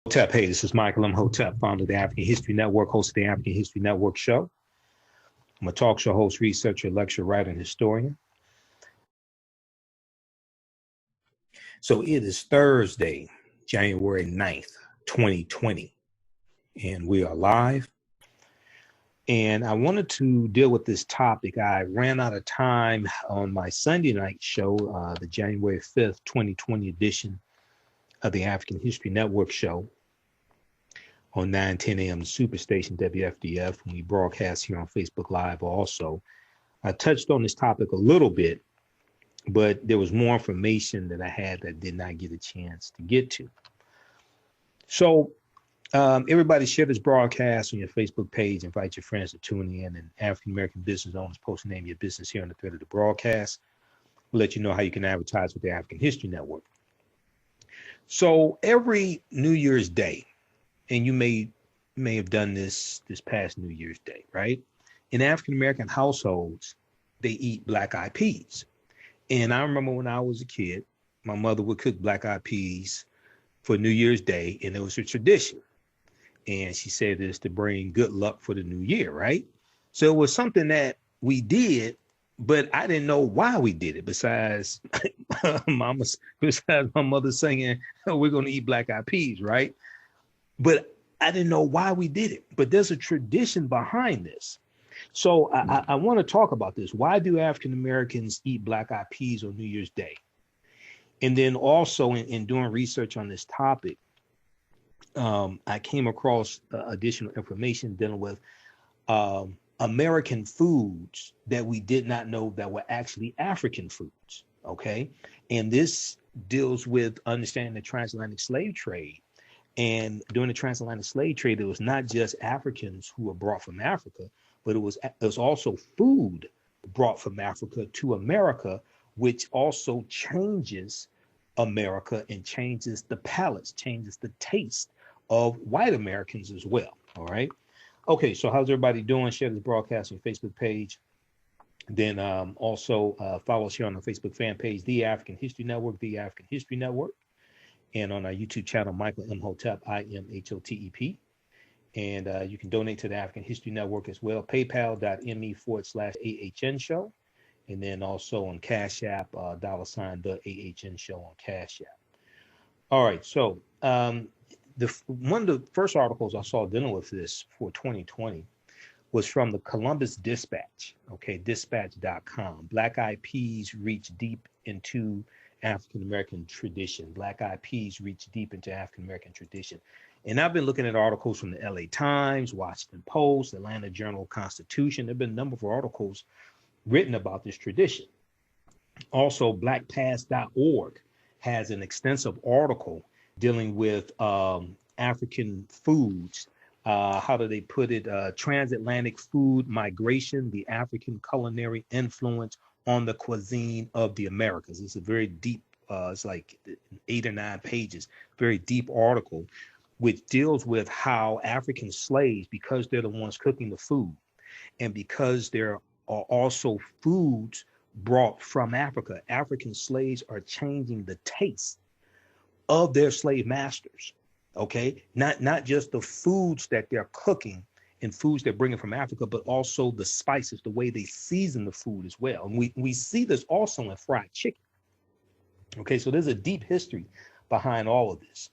Imhotep. Hey, this is Michael Imhotep, founder of the African History Network, host of the African History Network show. I'm a talk show host, researcher, lecturer, writer, and historian. So it is Thursday, January 9th, 2020, and we are live. And I wanted to deal with this topic. I ran out of time on my Sunday night show, the January 5th, 2020 edition of the African History Network show on 9:10 a.m. Superstation WFDF, when we broadcast here on Facebook Live also. I touched on this topic a little bit, but there was more information that I had that did not get a chance to get to. So everybody share this broadcast on your Facebook page, invite your friends to tune in, and African-American business owners post the name of your business here on the thread of the broadcast. We'll let you know how you can advertise with the African History Network. So every New Year's Day, and you may have done this past New Year's Day, right? In African-American households, they eat black-eyed peas. And I remember when I was a kid, my mother would cook black-eyed peas for New Year's Day, and it was a tradition. And she said this to bring good luck for the new year, right? So it was something that we did, but I didn't know why we did it, besides my mother singing, oh, we're going to eat black-eyed peas, right? But I didn't know why we did it. But there's a tradition behind this. So I want to talk about this. Why do African Americans eat black-eyed peas on New Year's Day? And then also in doing research on this topic, I came across additional information dealing with American foods that we did not know that were actually African foods, okay? And this deals with understanding the transatlantic slave trade. And during the transatlantic slave trade, it was not just Africans who were brought from Africa, but it was also food brought from Africa to America, which also changes America and changes the palates, changes the taste of white Americans as well. All right. Okay, so how's everybody doing? Share this broadcast on your Facebook page. Then also follow us here on our Facebook fan page, The African History Network, The African History Network. And on our YouTube channel, Michael Imhotep, IMHOTEP. And you can donate to the African History Network as well, paypal.me/AHN show. And then also on Cash App, $, the AHN show on Cash App. All right, so one of the first articles I saw dealing with this for 2020 was from the Columbus Dispatch, okay, dispatch.com. Black-eyed peas reach deep into African-American tradition. Black-eyed peas reach deep into African-American tradition. And I've been looking at articles from the LA Times, Washington Post, Atlanta Journal-Constitution. There have been a number of articles written about this tradition. Also, blackpast.org has an extensive article dealing with African foods. How do they put it? Transatlantic food migration, the African culinary influence on the cuisine of the Americas. It's a very deep, it's like 8 or 9 pages, very deep article, which deals with how African slaves, because they're the ones cooking the food, and because there are also foods brought from Africa, African slaves are changing the taste of their slave masters, okay? Not just the foods that they're cooking and foods they're bringing from Africa, but also the spices, the way they season the food as well. And we see this also in fried chicken. Okay, so there's a deep history behind all of this.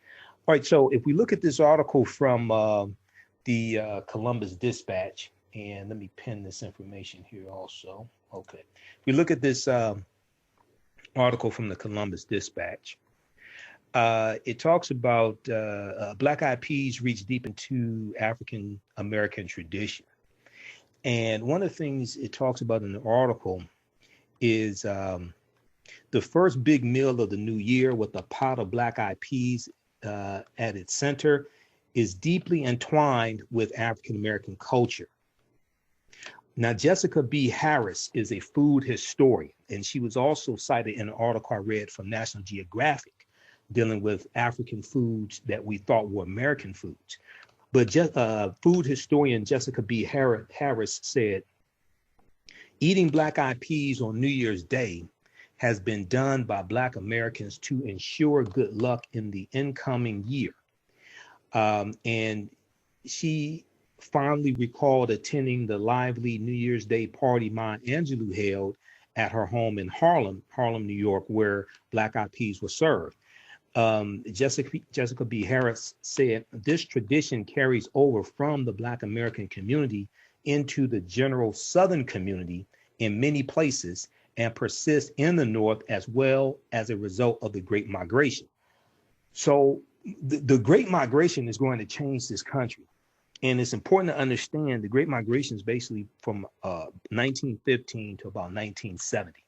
All right, so if we look at this article from the Columbus Dispatch, and let me pin this information here also. Okay, if we look at this article from the Columbus Dispatch, it talks about black-eyed peas reach deep into African American tradition. And one of the things it talks about in the article is the first big meal of the new year with a pot of black-eyed peas at its center is deeply entwined with African American culture. Now, Jessica B. Harris is a food historian, and she was also cited in an article I read from National Geographic dealing with African foods that we thought were American foods. But food historian Jessica B. Harris said, eating black-eyed peas on New Year's Day has been done by Black Americans to ensure good luck in the incoming year. And she fondly recalled attending the lively New Year's Day party Maya Angelou held at her home in Harlem, New York, where Black Eyed Peas were served. Jessica B. Harris said, this tradition carries over from the Black American community into the general Southern community in many places and persists in the North as well as a result of the Great Migration. So the Great Migration is going to change this country. And it's important to understand the Great Migration is basically from 1915 to about 1970.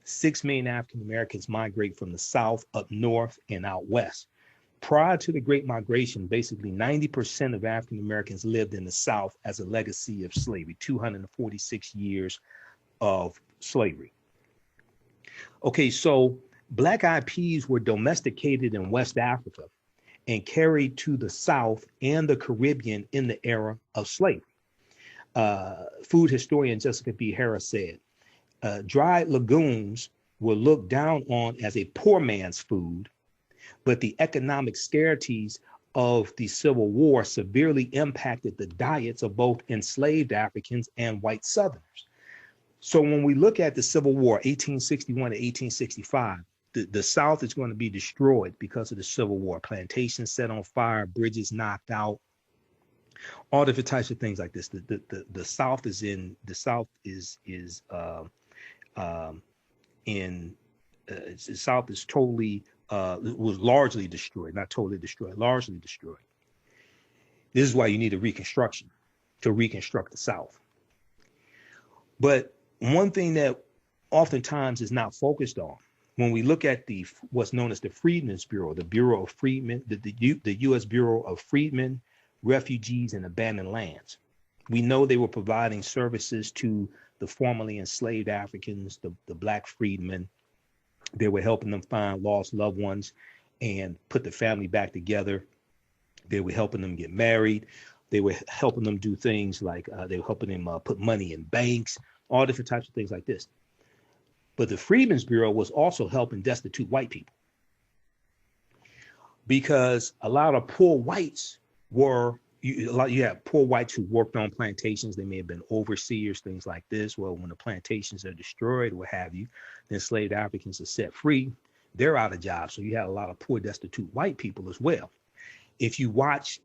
6 million African Americans migrate from the South up north and out west. Prior to the Great Migration, basically 90% of African Americans lived in the South as a legacy of slavery, 246 years of slavery. Okay, so Black Eyed Peas were domesticated in West Africa and carried to the South and the Caribbean in the era of slavery. Food historian Jessica B. Harris said, dried legumes were looked down on as a poor man's food, but the economic scarcities of the Civil War severely impacted the diets of both enslaved Africans and white Southerners. So when we look at the Civil War, 1861 to 1865, the South is going to be destroyed because of the Civil War. Plantations set on fire, bridges knocked out, all different types of things like this. The South is totally was largely destroyed, not totally destroyed, largely destroyed. This is why you need a reconstruction to reconstruct the South. But one thing that oftentimes is not focused on when we look at what's known as the Freedmen's Bureau, the Bureau of Freedmen, the U.S. Bureau of Freedmen, Refugees, and Abandoned Lands. We know they were providing services to the formerly enslaved Africans, the Black freedmen. They were helping them find lost loved ones and put the family back together. They were helping them get married. They were helping them do things like they were helping them put money in banks, all different types of things like this. But the Freedmen's Bureau was also helping destitute white people, because a lot of poor whites you have poor whites who worked on plantations. They may have been overseers, things like this. Well, when the plantations are destroyed, what have you, the enslaved Africans are set free. They're out of jobs. So you had a lot of poor, destitute white people as well. If you watch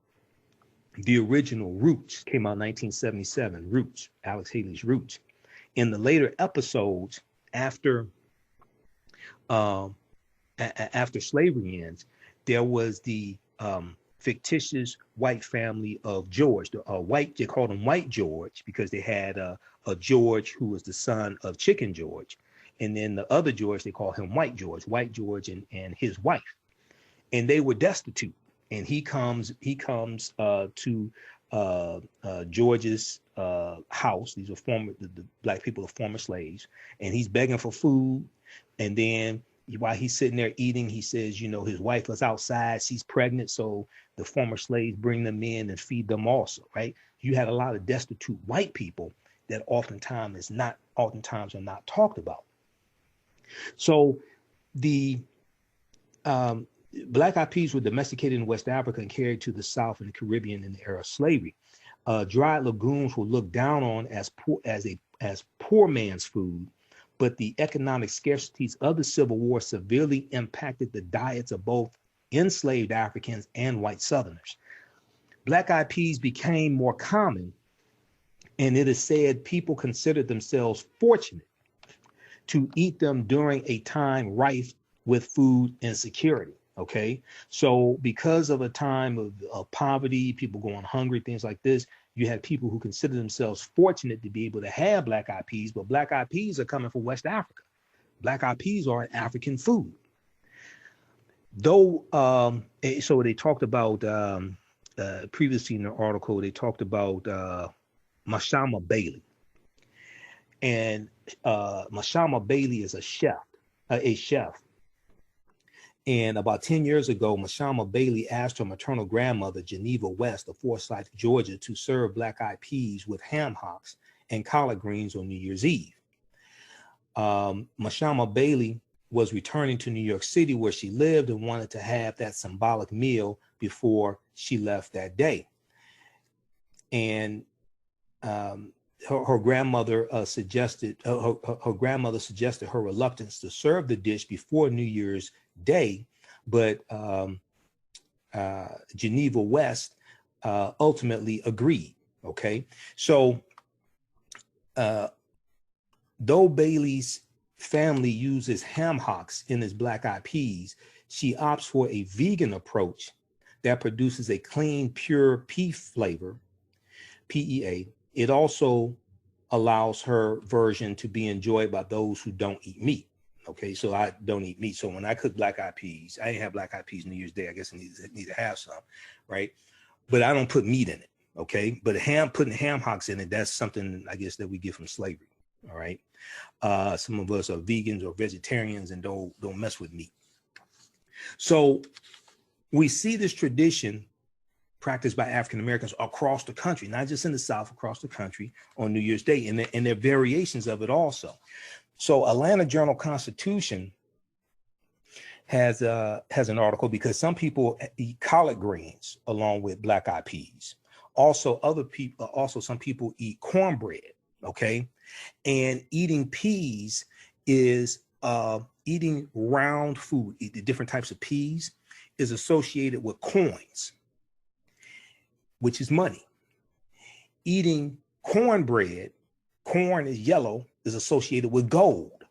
the original Roots, came out in 1977, Roots, Alex Haley's Roots. In the later episodes, after slavery ends, there was the fictitious white family of George. They called him White George because they had a George who was the son of Chicken George, and then the other George, they call him White George and his wife, and they were destitute. And he comes to George's house. These are the Black people are former slaves, and he's begging for food. And then while he's sitting there eating, he says, his wife was outside, she's pregnant. So the former slaves bring them in and feed them also, right? You had a lot of destitute white people that oftentimes are not talked about. So the Black Eyed Peas were domesticated in West Africa and carried to the South and the Caribbean in the era of slavery. Dried legumes were looked down on as poor man's food, but the economic scarcities of the Civil War severely impacted the diets of both enslaved Africans and white Southerners. Black Eyed Peas became more common, and it is said people considered themselves fortunate to eat them during a time rife with food insecurity. Okay, so because of a time of poverty, people going hungry, things like this, you had people who consider themselves fortunate to be able to have Black Eyed Peas, but Black Eyed Peas are coming from West Africa. Black Eyed Peas are an African food. Though, so they talked about, previously in the article, they talked about Mashama Bailey. And Mashama Bailey is a chef. And about 10 years ago, Mashama Bailey asked her maternal grandmother, Geneva West of Forsyth, Georgia, to serve Black Eyed Peas with ham hocks and collard greens on New Year's Eve. Mashama Bailey was returning to New York City where she lived and wanted to have that symbolic meal before she left that day. And her grandmother suggested her grandmother suggested her reluctance to serve the dish before New Year's Day, but Geneva West ultimately agreed. Okay, so though Bailey's family uses ham hocks in its black eyed peas, she opts for a vegan approach that produces a clean, pure pea flavor, PEA. It also allows her version to be enjoyed by those who don't eat meat. Okay, so I don't eat meat. So when I cook black eyed peas, I ain't have black eyed peas New Year's Day. I guess I need to have some, right? But I don't put meat in it. Okay, but putting ham hocks in it, that's something I guess that we get from slavery. All right, some of us are vegans or vegetarians and don't mess with meat. So we see this tradition practiced by African Americans across the country, not just in the South, across the country on New Year's Day, and there are variations of it also. So Atlanta Journal-Constitution has an article because some people eat collard greens along with black eyed peas. Also, some people eat cornbread. Okay, and eating peas is eating round food. The different types of peas is associated with coins, which is money. Eating cornbread, corn is yellow, is associated with gold.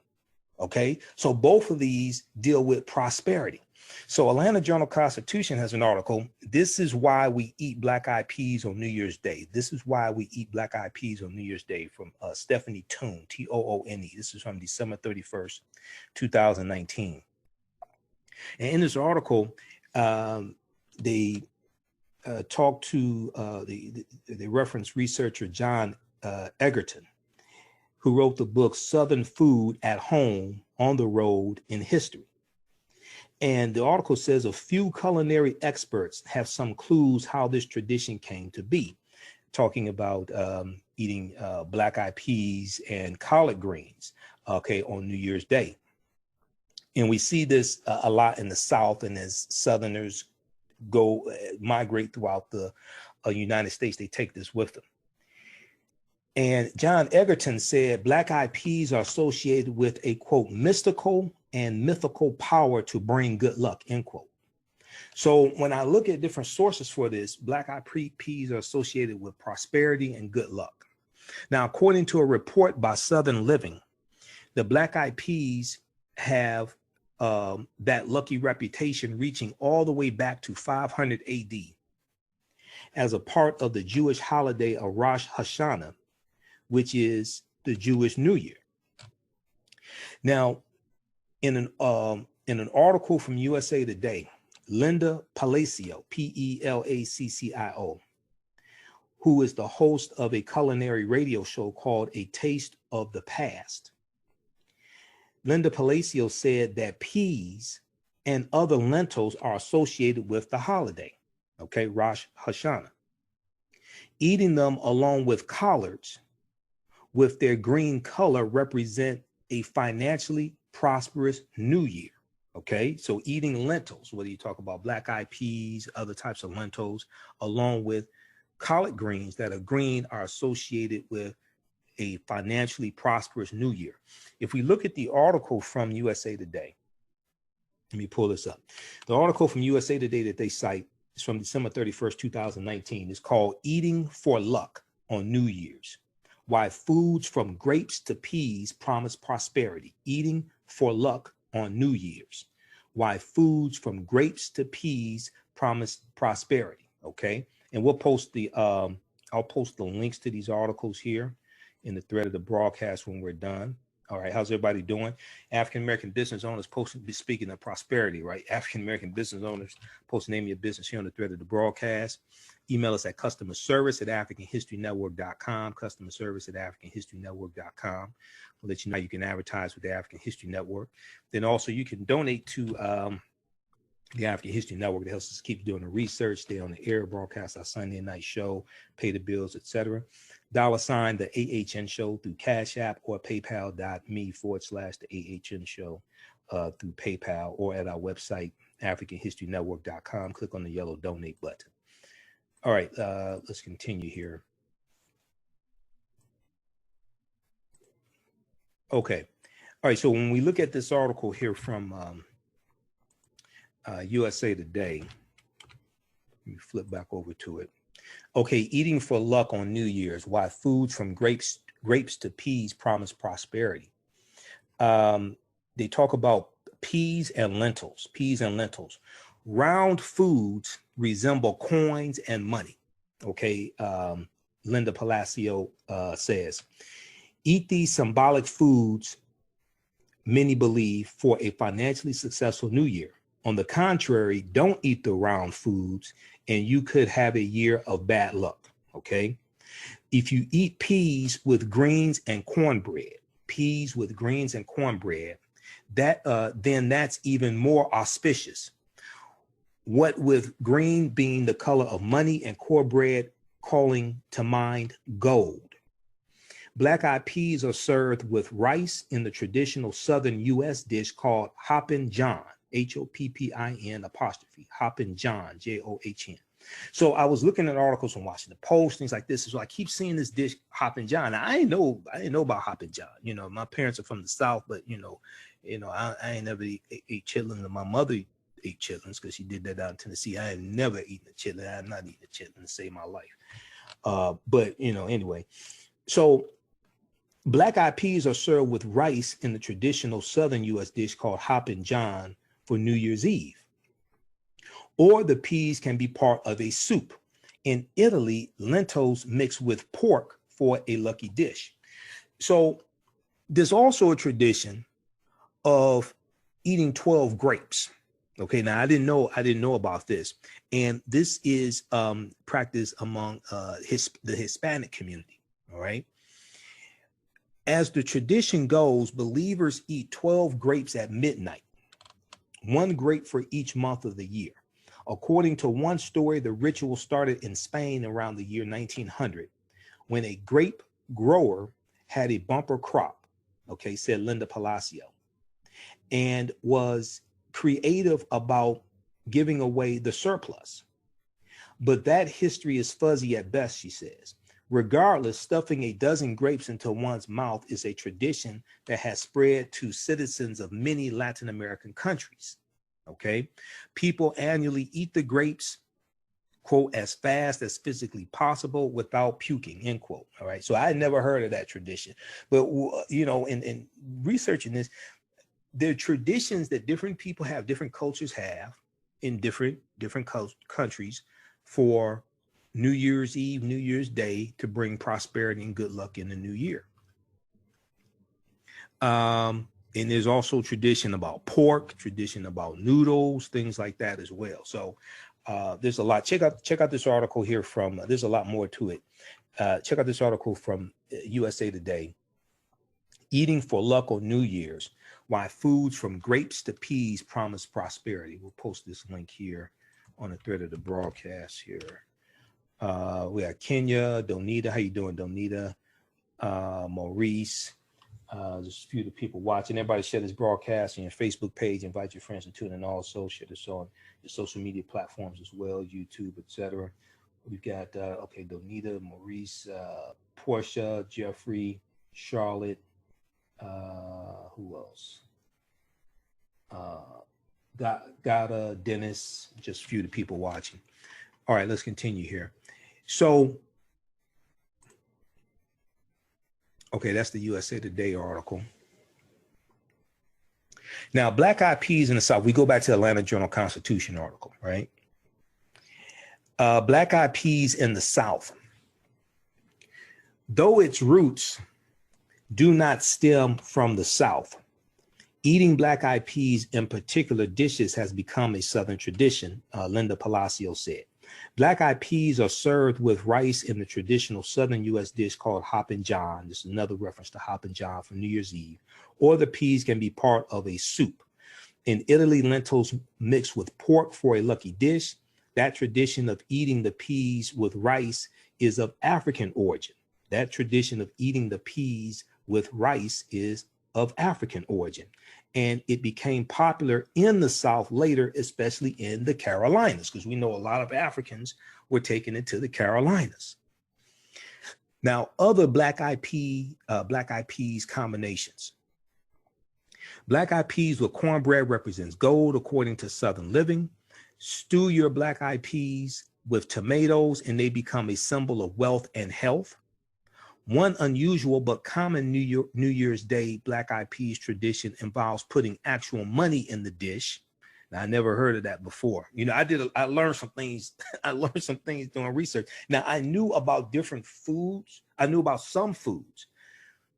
Okay, so both of these deal with prosperity. So Atlanta Journal-Constitution has an article. This is why we eat black eyed peas on New Year's Day. This is why we eat black eyed peas on New Year's Day, from Stephanie Toone, Toone. This is from December 31st, 2019. And in this article, they talk to, they reference researcher John Egerton, who wrote the book Southern Food at Home, on the Road, in History. And the article says a few culinary experts have some clues how this tradition came to be, talking about eating black eyed peas and collard greens, okay, on New Year's Day. And we see this a lot in the South, and as Southerners migrate throughout the United States, they take this with them. And John Egerton said black eyed peas are associated with a, quote, mystical and mythical power to bring good luck, end quote. So when I look at different sources for this, black eyed peas are associated with prosperity and good luck. Now, according to a report by Southern Living, the black eyed peas have that lucky reputation reaching all the way back to 500 AD as a part of the Jewish holiday of Rosh Hashanah, which is the Jewish New Year. Now, in an article from USA Today, Linda Palacio, Pelaccio, who is the host of a culinary radio show called A Taste of the Past, Linda Palacio said that peas and other lentils are associated with the holiday, okay, Rosh Hashanah. Eating them along with collards with their green color represent a financially prosperous new year. Okay, so eating lentils, whether you talk about black eyed peas, other types of lentils, along with collard greens that are green, are associated with a financially prosperous new year. If we look at the article from USA Today, let me pull this up. The article from USA Today that they cite is from December 31st, 2019. It's called Eating for Luck on New Year's: Why Foods from Grapes to Peas Promise Prosperity. Eating for Luck on New Year's: Why Foods from Grapes to Peas Promise Prosperity. Okay, and we'll post I'll post the links to these articles here in the thread of the broadcast when we're done. All right, how's everybody doing? African-American business owners speaking of prosperity, right? African-American business owners, post the name of your business here on the thread of the broadcast. Email us at customerservice@africanhistorynetwork.com, customerservice@africanhistorynetwork.com. We'll let you know you can advertise with the African History Network. Then also you can donate to the African History Network. That helps us keep doing the research, stay on the air, broadcast our Sunday night show, pay the bills, etc. $ the AHN show through Cash App, or paypal.me/the AHN show through PayPal, or at our website AfricanHistoryNetwork.com. Click on the yellow donate button. All right, let's continue here. Okay. All right, so when we look at this article here from USA Today, let me flip back over to it. Okay, eating for luck on New Year's, why foods from grapes to peas promise prosperity. They talk about peas and lentils. Round foods resemble coins and money. Okay, Linda Palacio says, eat these symbolic foods, many believe, for a financially successful new year. On the contrary, don't eat the round foods and you could have a year of bad luck, okay? If you eat peas with greens and cornbread, then that's even more auspicious. What with green being the color of money and cornbread calling to mind gold. Black-eyed peas are served with rice in the traditional Southern U.S. dish called Hoppin John, Hoppin apostrophe, Hoppin John, John. So I was looking at articles from Washington Post, things like this. So I keep seeing this dish, Hoppin John. Now, I didn't know about Hoppin John. You know, my parents are from the South, but I ain't never ate chitlins. And my mother ate chitlins because she did that out in Tennessee. I had never eaten a chitlin. I have not eaten a chitlin to save my life. But anyway, so black-eyed peas are served with rice in the traditional Southern U.S. dish called Hoppin John for New Year's Eve. Or the peas can be part of a soup. In Italy, lentils mixed with pork for a lucky dish. So there's also a tradition of eating 12 grapes. Okay, now I didn't know about this. And this is practiced among the Hispanic community, all right? As the tradition goes, believers eat 12 grapes at midnight, one grape for each month of the year. According to one story, the ritual started in Spain around the year 1900, when a grape grower had a bumper crop, okay, said Linda Palacio, and was creative about giving away the surplus. But that history is fuzzy at best, she says. Regardless, stuffing a dozen grapes into one's mouth is a tradition that has spread to citizens of many Latin American countries. Okay, people annually eat the grapes, quote, as fast as physically possible without puking, end quote. All right, so I had never heard of that tradition, but in researching this, there are traditions that different people have, different cultures have in different countries for New Year's Eve, New Year's Day, to bring prosperity and good luck in the new year. And there's also tradition about pork, tradition about noodles, things like that as well. So there's a lot. Check out this article here from, there's a lot more to it. Check out this article from USA Today. Eating for luck on New Year's, why foods from grapes to peas promise prosperity. We'll post this link here on the thread of the broadcast here. We got Kenya, Donita. How you doing, Donita? Maurice. There's a few of the people watching. Everybody share this broadcast on your Facebook page. Invite your friends to tune in also. Share this on your social media platforms as well, YouTube, etc. We've got, okay, Donita, Maurice, Portia, Jeffrey, Charlotte. Who else? Gata, Dennis, just a few of the people watching. All right, let's continue here. So, okay, that's the USA Today article. Now, black-eyed peas in the South, we go back to the Atlanta Journal-Constitution article, right? Black-eyed peas in the South, though its roots do not stem from the South, eating black-eyed peas in particular dishes has become a Southern tradition, Linda Palacio said. Black-eyed peas are served with rice in the traditional Southern U.S. dish called Hoppin John. This is another reference to Hoppin John for New Year's Eve. Or the peas can be part of a soup. In Italy, lentils mixed with pork for a lucky dish. That tradition of eating the peas with rice is of African origin. That tradition of eating the peas with rice is of African origin. and it became popular in the South later, especially in the Carolinas, because we know a lot of Africans were taking it to the Carolinas. Now, other Black Eyed Peas combinations. Black Eyed Peas with cornbread represents gold, according to Southern Living. Stew your Black Eyed Peas with tomatoes, and they become a symbol of wealth and health. One unusual but common New Year's Day Black Eyed Peas tradition involves putting actual money in the dish. Now, I never heard of that before. You know, I learned some things. I learned some things doing research. Now, I knew about different foods. I knew about some foods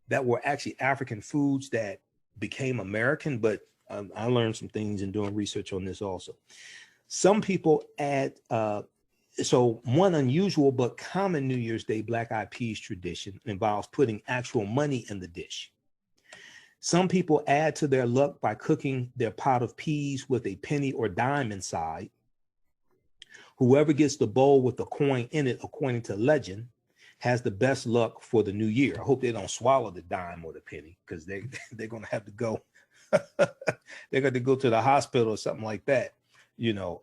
that were actually African foods that became American, but I learned some things in doing research on this also. Some people add, so one unusual but common New Year's Day Black Eyed Peas tradition involves putting actual money in the dish. Some people add to their luck by cooking their pot of peas with a penny or dime inside. Whoever gets the bowl with the coin in it, according to legend, has the best luck for the new year. I hope they don't swallow the dime or the penny, because they're going to have to go. They're going to go to the hospital or something like that, you know.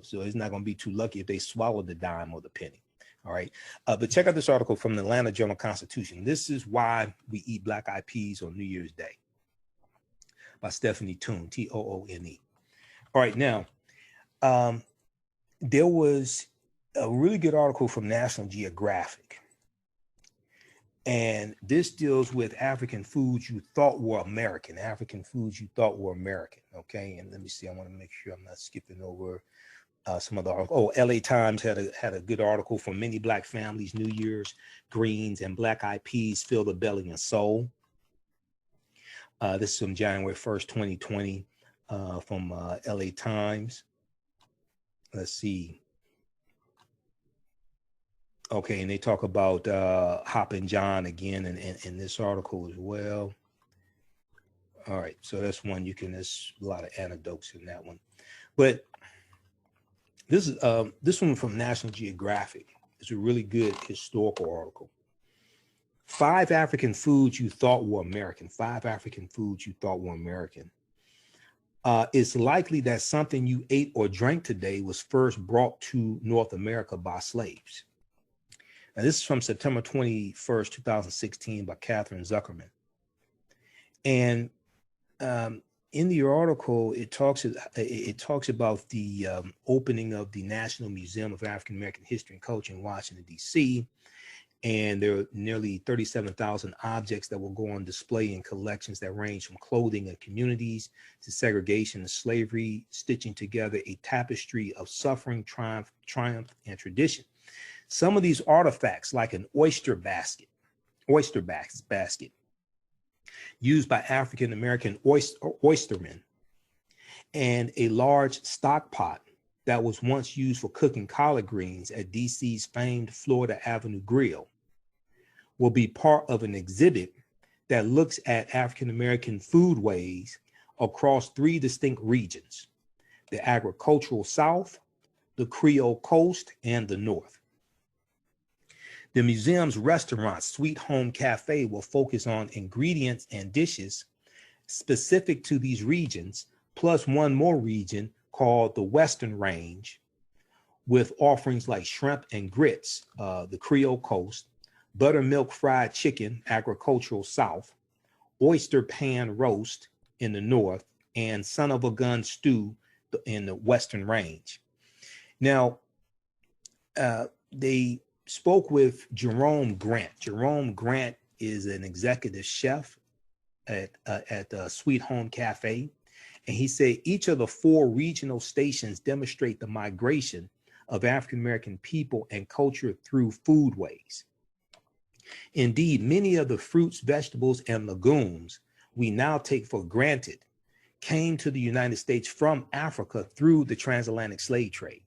So it's not going to be too lucky if they swallow the dime or the penny. All right. But check out this article from the Atlanta Journal-Constitution. This is why we eat Black Eyed Peas on New Year's Day, by Stephanie Toone, Toone. All right. Now, there was a really good article from National Geographic. And this deals with African foods you thought were American, Okay. And let me see. I want to make sure I'm not skipping over some other articles. Oh, LA Times had a good article for many Black families. New Year's greens and Black Eyed Peas fill the belly and soul. This is from January 1st, 2020, from LA Times. Let's see. Okay, and they talk about Hoppin John again in this article as well. All right, so that's one there's a lot of anecdotes in that one. But this one from National Geographic is a really good historical article. 5 African foods you thought were American. It's likely that something you ate or drank today was first brought to North America by slaves. Now, this is from September 21st, 2016 by Catherine Zuckerman. And in the article, it talks about the opening of the National Museum of African American History and Culture in Washington, D.C., and there are nearly 37,000 objects that will go on display in collections that range from clothing and communities to segregation and slavery, stitching together a tapestry of suffering, triumph, and tradition. Some of these artifacts, like an oyster basket used by African American oystermen, and a large stock pot that was once used for cooking collard greens at DC's famed Florida Avenue Grill, will be part of an exhibit that looks at African American foodways across 3 distinct regions: the agricultural South, the Creole Coast, and the North. The museum's restaurant, Sweet Home Cafe, will focus on ingredients and dishes specific to these regions, plus one more region called the Western Range, with offerings like shrimp and grits, the Creole Coast, buttermilk fried chicken, agricultural South, oyster pan roast in the North, and son of a gun stew in the Western Range. Now, they spoke with Jerome Grant. Jerome Grant is an executive chef at Sweet Home Cafe. And he said each of the 4 regional stations demonstrate the migration of African-American people and culture through foodways. Indeed, many of the fruits, vegetables, and legumes we now take for granted came to the United States from Africa through the transatlantic slave trade.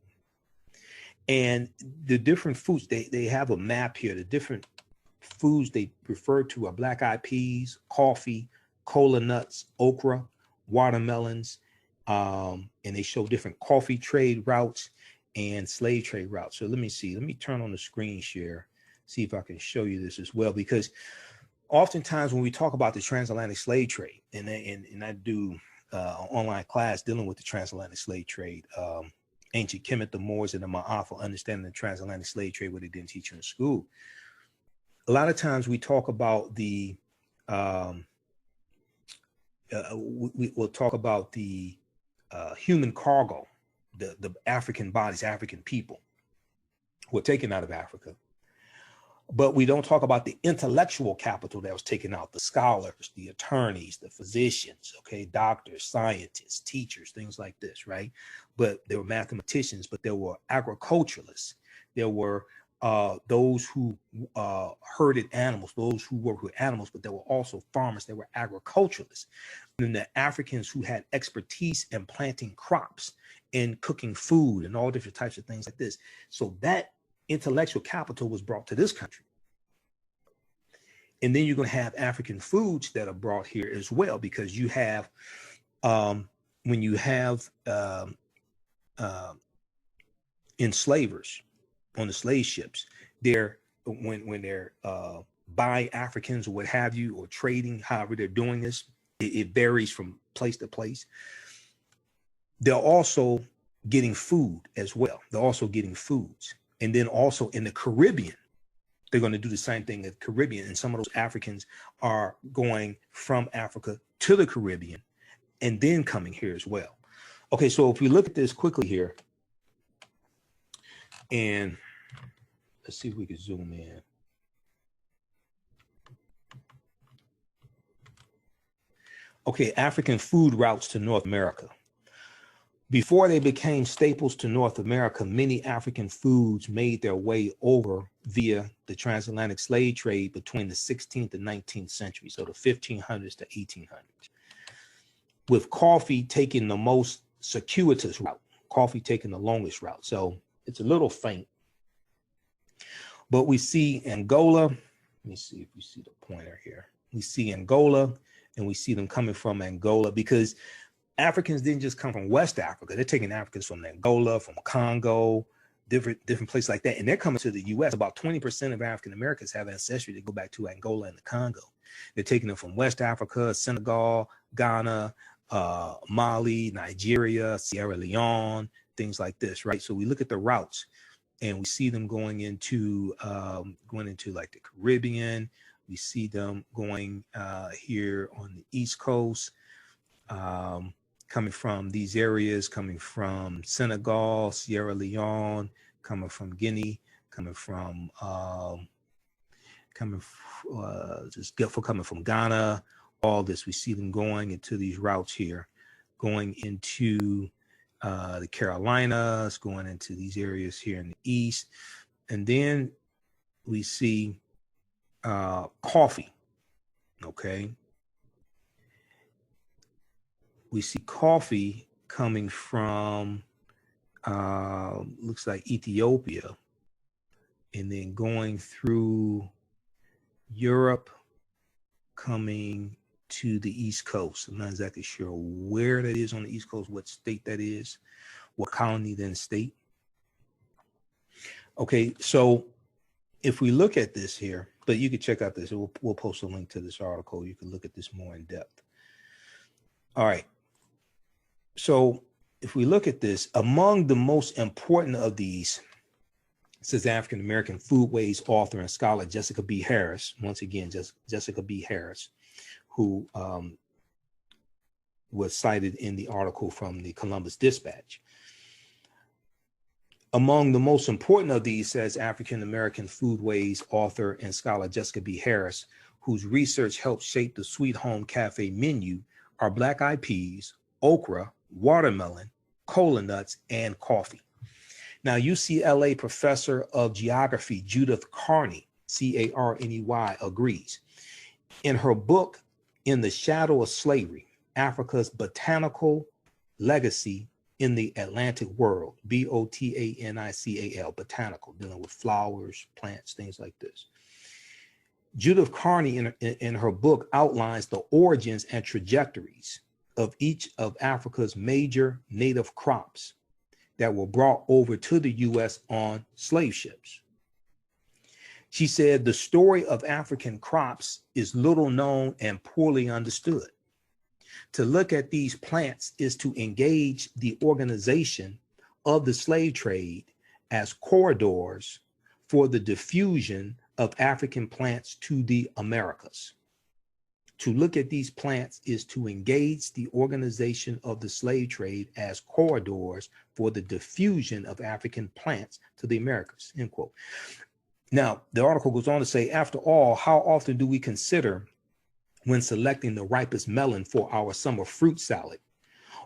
And the different foods, they have a map here. The different foods they refer to are Black Eyed Peas, coffee, cola nuts, okra, watermelons, and they show different coffee trade routes and slave trade routes. So let me see. Let me turn on the screen share, see if I can show you this as well, because oftentimes when we talk about the transatlantic slave trade, and I do an online class dealing with the transatlantic slave trade, ancient Kemet, the Moors, and the Ma'afa, understanding the transatlantic slave trade, what they didn't teach you in school. A lot of times we talk about the, we'll talk about the human cargo, the African bodies, African people who were taken out of Africa. But we don't talk about the intellectual capital that was taken out, the scholars, the attorneys, the physicians, okay, doctors, scientists, teachers, things like this, right? But there were mathematicians, but there were agriculturalists. There were those who herded animals, those who worked with animals, but there were also farmers. There were agriculturalists. And the Africans who had expertise in planting crops and cooking food and all different types of things like this. So that intellectual capital was brought to this country. And then you're going to have African foods that are brought here as well, because you have, when you have enslavers on the slave ships, when they're buying Africans or what have you, or trading, however they're doing this, it varies from place to place. They're also getting food as well. They're also getting foods. And then also in the Caribbean, they're going to do the same thing in the Caribbean. And some of those Africans are going from Africa to the Caribbean and then coming here as well. Okay, so if we look at this quickly here, and let's see if we can zoom in. Okay, African food routes to North America. Before they became staples to North America, many African foods made their way over via the transatlantic slave trade between the 16th and 19th century, so the 1500s to 1800s, with coffee taking the most circuitous route, coffee taking the longest route. So it's a little faint. But we see Angola. Let me see if we see the pointer here. We see Angola, and we see them coming from Angola, because Africans didn't just come from West Africa. They're taking Africans from Angola, from Congo, different places like that. And they're coming to the US. About 20% of African Americans have ancestry that go back to Angola and the Congo. They're taking them from West Africa, Senegal, Ghana, Mali, Nigeria, Sierra Leone, things like this, right? So we look at the routes and we see them going into like the Caribbean. We see them going here on the East Coast, coming from these areas, coming from Senegal, Sierra Leone, coming from Guinea, coming from coming from Ghana. All this, we see them going into these routes here, going into the Carolinas, going into these areas here in the East. And then we see coffee, okay? We see coffee coming from, looks like Ethiopia, and then going through Europe, coming to the East Coast. I'm not exactly sure where that is on the East Coast, what state that is, what colony then state. Okay, so if we look at this here, but you can check out this, we'll post a link to this article. You can look at this more in depth. All right. So if we look at this, among the most important of these, says African-American foodways author and scholar Jessica B. Harris, once again, Jessica B. Harris, who was cited in the article from the Columbus Dispatch. Among the most important of these, says African-American foodways author and scholar Jessica B. Harris, whose research helped shape the Sweet Home Cafe menu, are black-eyed peas, okra, watermelon, cola nuts, and coffee. Now, UCLA professor of geography Judith Carney, C-A-R-N-E-Y, agrees. In her book, In the Shadow of Slavery, Africa's Botanical Legacy in the Atlantic World, B-O-T-A-N-I-C-A-L, botanical, dealing with flowers, plants, things like this. Judith Carney, in her book, outlines the origins and trajectories of each of Africa's major native crops that were brought over to the U.S. on slave ships. She said the story of African crops is little known and poorly understood. To look at these plants is to engage the organization of the slave trade as corridors for the diffusion of African plants to the Americas. To look at these plants is to engage the organization of the slave trade as corridors for the diffusion of African plants to the Americas, end quote. Now, the article goes on to say, after all, how often do we consider when selecting the ripest melon for our summer fruit salad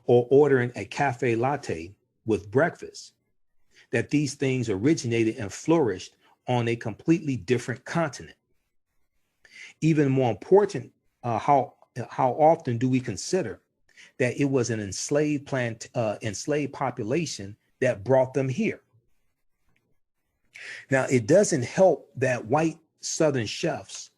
or ordering a cafe latte with breakfast, that these things originated and flourished on a completely different continent? Even more important, how often do we consider that it was an enslaved population that brought them here? Now, it doesn't help that white Southern chefs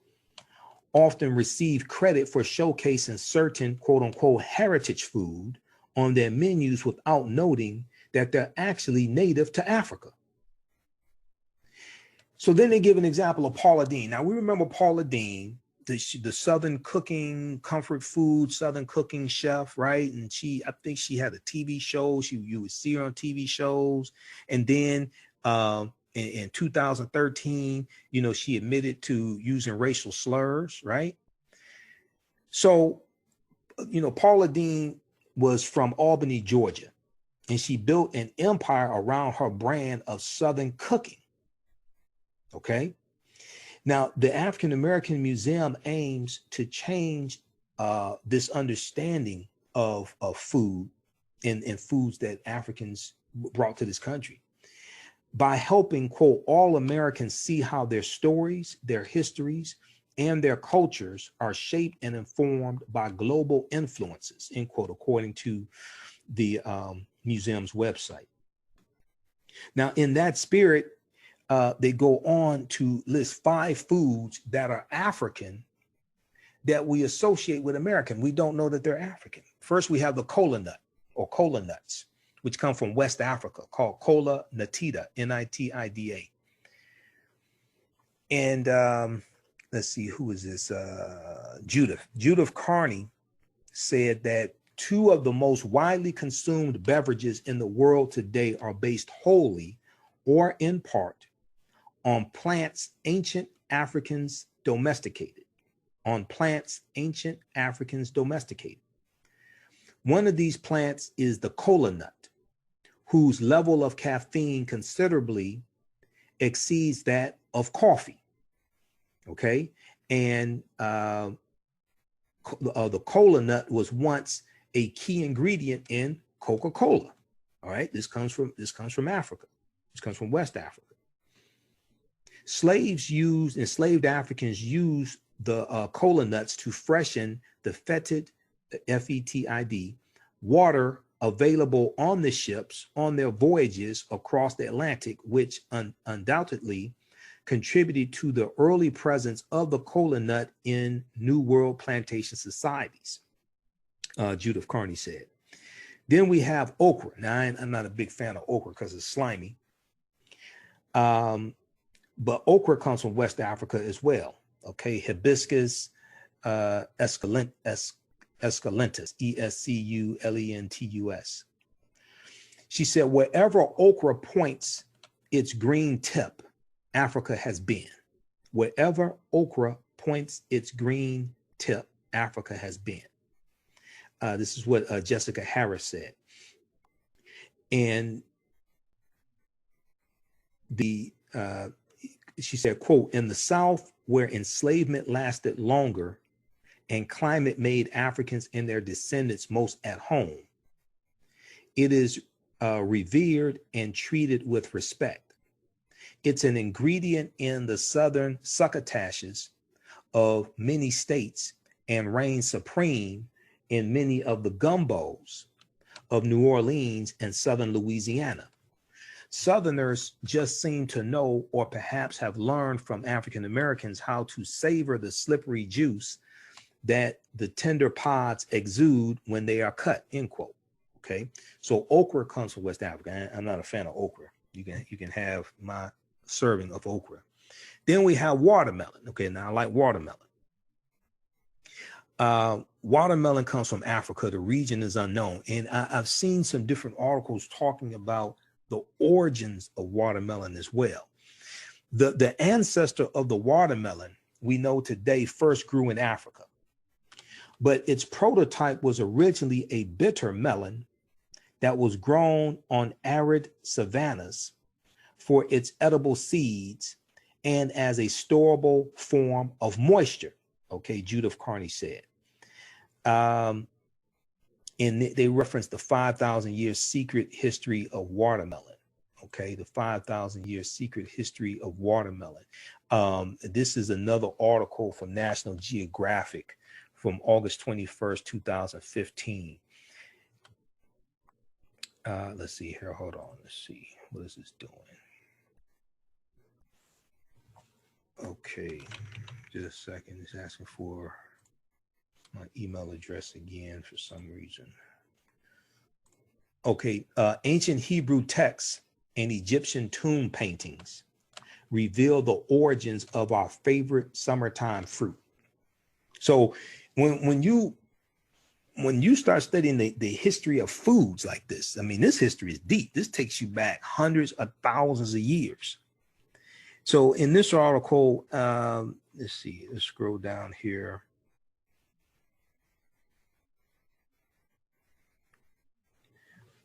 often receive credit for showcasing certain quote unquote heritage food on their menus without noting that they're actually native to Africa. So then they give an example of Paula Deen. Now we remember Paula Deen, the Southern cooking, comfort food, Southern cooking chef, right? And I think she had a TV show. You would see her on TV shows. And then in 2013, she admitted to using racial slurs, right? So, Paula Deen was from Albany, Georgia, and she built an empire around her brand of Southern cooking. Okay. Now, the African American Museum aims to change this understanding of food and foods that Africans brought to this country by helping, quote, all Americans see how their stories, their histories, and their cultures are shaped and informed by global influences, end quote, according to the museum's website. Now, in that spirit, they go on to list 5 foods that are African that we associate with American. We don't know that they're African. First, we have the cola nut or cola nuts, which come from West Africa, called cola natida, N-I-T-I-D-A. And let's see, who is this? Judith Carney said that 2 of the most widely consumed beverages in the world today are based wholly or in part on plants ancient Africans domesticated. On plants ancient Africans domesticated. One of these plants is the cola nut, whose level of caffeine considerably exceeds that of coffee. Okay, and the cola nut was once a key ingredient in Coca-Cola. All right, this comes from Africa. This comes from West Africa. Enslaved Africans used the cola nuts to freshen the fetid, F-E-T-I-D, water available on the ships on their voyages across the Atlantic, which undoubtedly contributed to the early presence of the cola nut in New World plantation societies, Judith Carney said. Then we have okra. Now, I'm not a big fan of okra because it's slimy. But okra comes from West Africa as well. Okay, hibiscus esculentus, Esculentus. She said, wherever okra points its green tip, Africa has been. Wherever okra points its green tip, Africa has been. This is what Jessica Harris said. And she said, quote, in the South, where enslavement lasted longer and climate made Africans and their descendants most at home, it is revered and treated with respect. It's an ingredient in the Southern succotashes of many states and reigns supreme in many of the gumbos of New Orleans and Southern Louisiana. Southerners just seem to know, or perhaps have learned from African Americans, how to savor the slippery juice that the tender pods exude when they are cut, end quote. Okay, so okra comes from West Africa. I'm not a fan of okra. You can have my serving of okra. Then we have watermelon. Okay, now I like watermelon. Watermelon comes from Africa. The region is unknown. And I've seen some different articles talking about the origins of watermelon as well. The ancestor of the watermelon we know today first grew in Africa, but its prototype was originally a bitter melon that was grown on arid savannas for its edible seeds and as a storable form of moisture. Okay, Judith Carney said. And they referenced the 5,000 year secret history of watermelon. Okay, the 5,000 year secret history of watermelon. This is another article from National Geographic from August 21st, 2015. Let's see here. Hold on. Let's see. What is this doing? Okay, just a second. It's asking for my email address again for some reason. Okay, ancient Hebrew texts and Egyptian tomb paintings reveal the origins of our favorite summertime fruit. So when you start studying the history of foods like this, I mean, this history is deep. This takes you back hundreds of thousands of years. So in this article, let's see, let's scroll down here.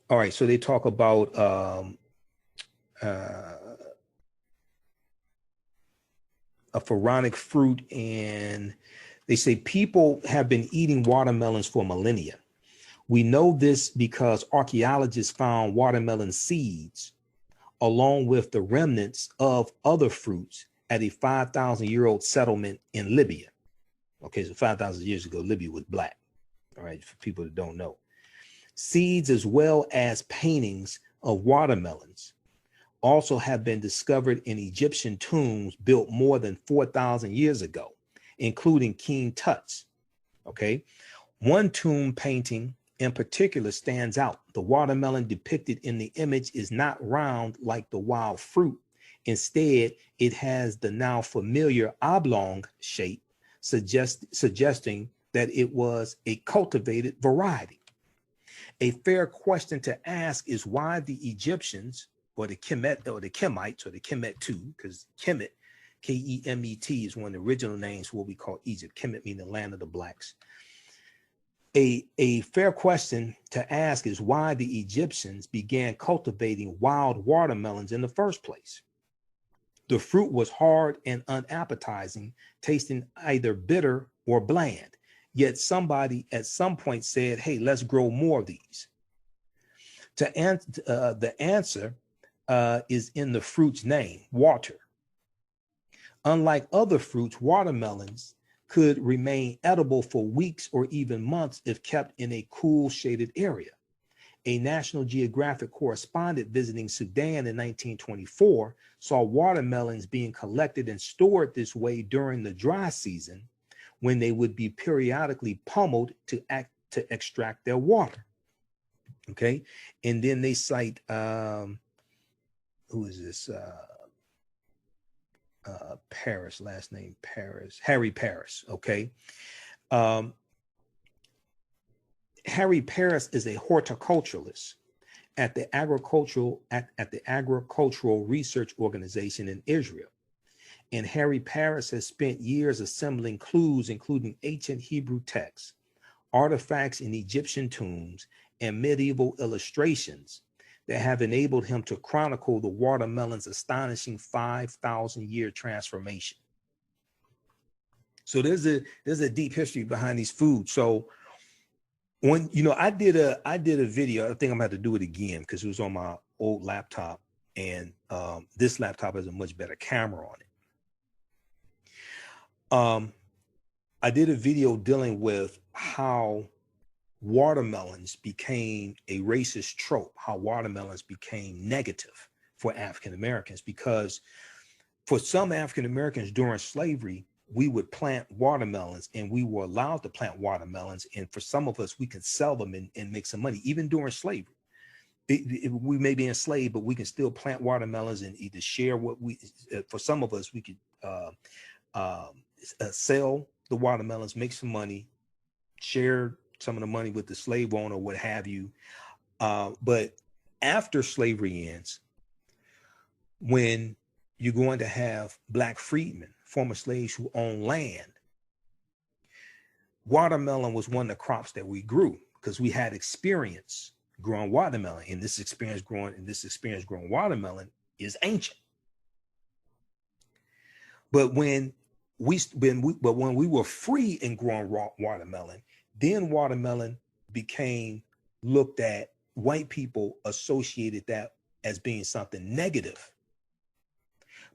All right, so they talk about a pharaonic fruit, and they say people have been eating watermelons for millennia. We know this because archaeologists found watermelon seeds along with the remnants of other fruits at a 5,000-year-old settlement in Libya. Okay, so 5,000 years ago, Libya was black. All right, for people that don't know. Seeds as well as paintings of watermelons also have been discovered in Egyptian tombs built more than 4,000 years ago, including King Tut's. Okay, one tomb painting in particular stands out. The watermelon depicted in the image is not round like the wild fruit. Instead, it has the now familiar oblong shape, suggesting that it was a cultivated variety. A fair question to ask is why the Egyptians, or the Kemet, or the Kemites, or the Kemet too, because Kemet, K-E-M-E-T, is one of the original names for what we call Egypt. Kemet meaning the land of the blacks. A fair question to ask is why the Egyptians began cultivating wild watermelons in the first place. The fruit was hard and unappetizing, tasting either bitter or bland. Yet somebody at some point said, hey, let's grow more of these. The answer is in the fruit's name, water. Unlike other fruits, watermelons could remain edible for weeks or even months if kept in a cool, shaded area. A National Geographic correspondent visiting Sudan in 1924 saw watermelons being collected and stored this way during the dry season, when they would be periodically pummeled to extract their water. Okay, and then they cite who is this? Paris, last name Paris, Harry Paris. Okay, Harry Paris is a horticulturalist at the agricultural research organization in Israel. And Harry Paris has spent years assembling clues, including ancient Hebrew texts, artifacts in Egyptian tombs, and medieval illustrations that have enabled him to chronicle the watermelon's astonishing 5,000-year transformation. So there's a deep history behind these foods. So when, you know, I did a video, I think I'm gonna have to do it again because it was on my old laptop, and this laptop has a much better camera on it. I did a video dealing with how watermelons became a racist trope, how watermelons became negative for African Americans, because for some African Americans during slavery, we would plant watermelons and we were allowed to plant watermelons. And for some of us, we could sell them and make some money, even during slavery. we may be enslaved, but we can still plant watermelons and either share what we, for some of us, we could sell the watermelons, make some money, share some of the money with the slave owner, what have you. But after slavery ends, when you're going to have Black freedmen, former slaves who own land, watermelon was one of the crops that we grew because we had experience growing watermelon, and this experience growing watermelon is ancient. But when we were free in growing watermelon, then watermelon became looked at. White people associated that as being something negative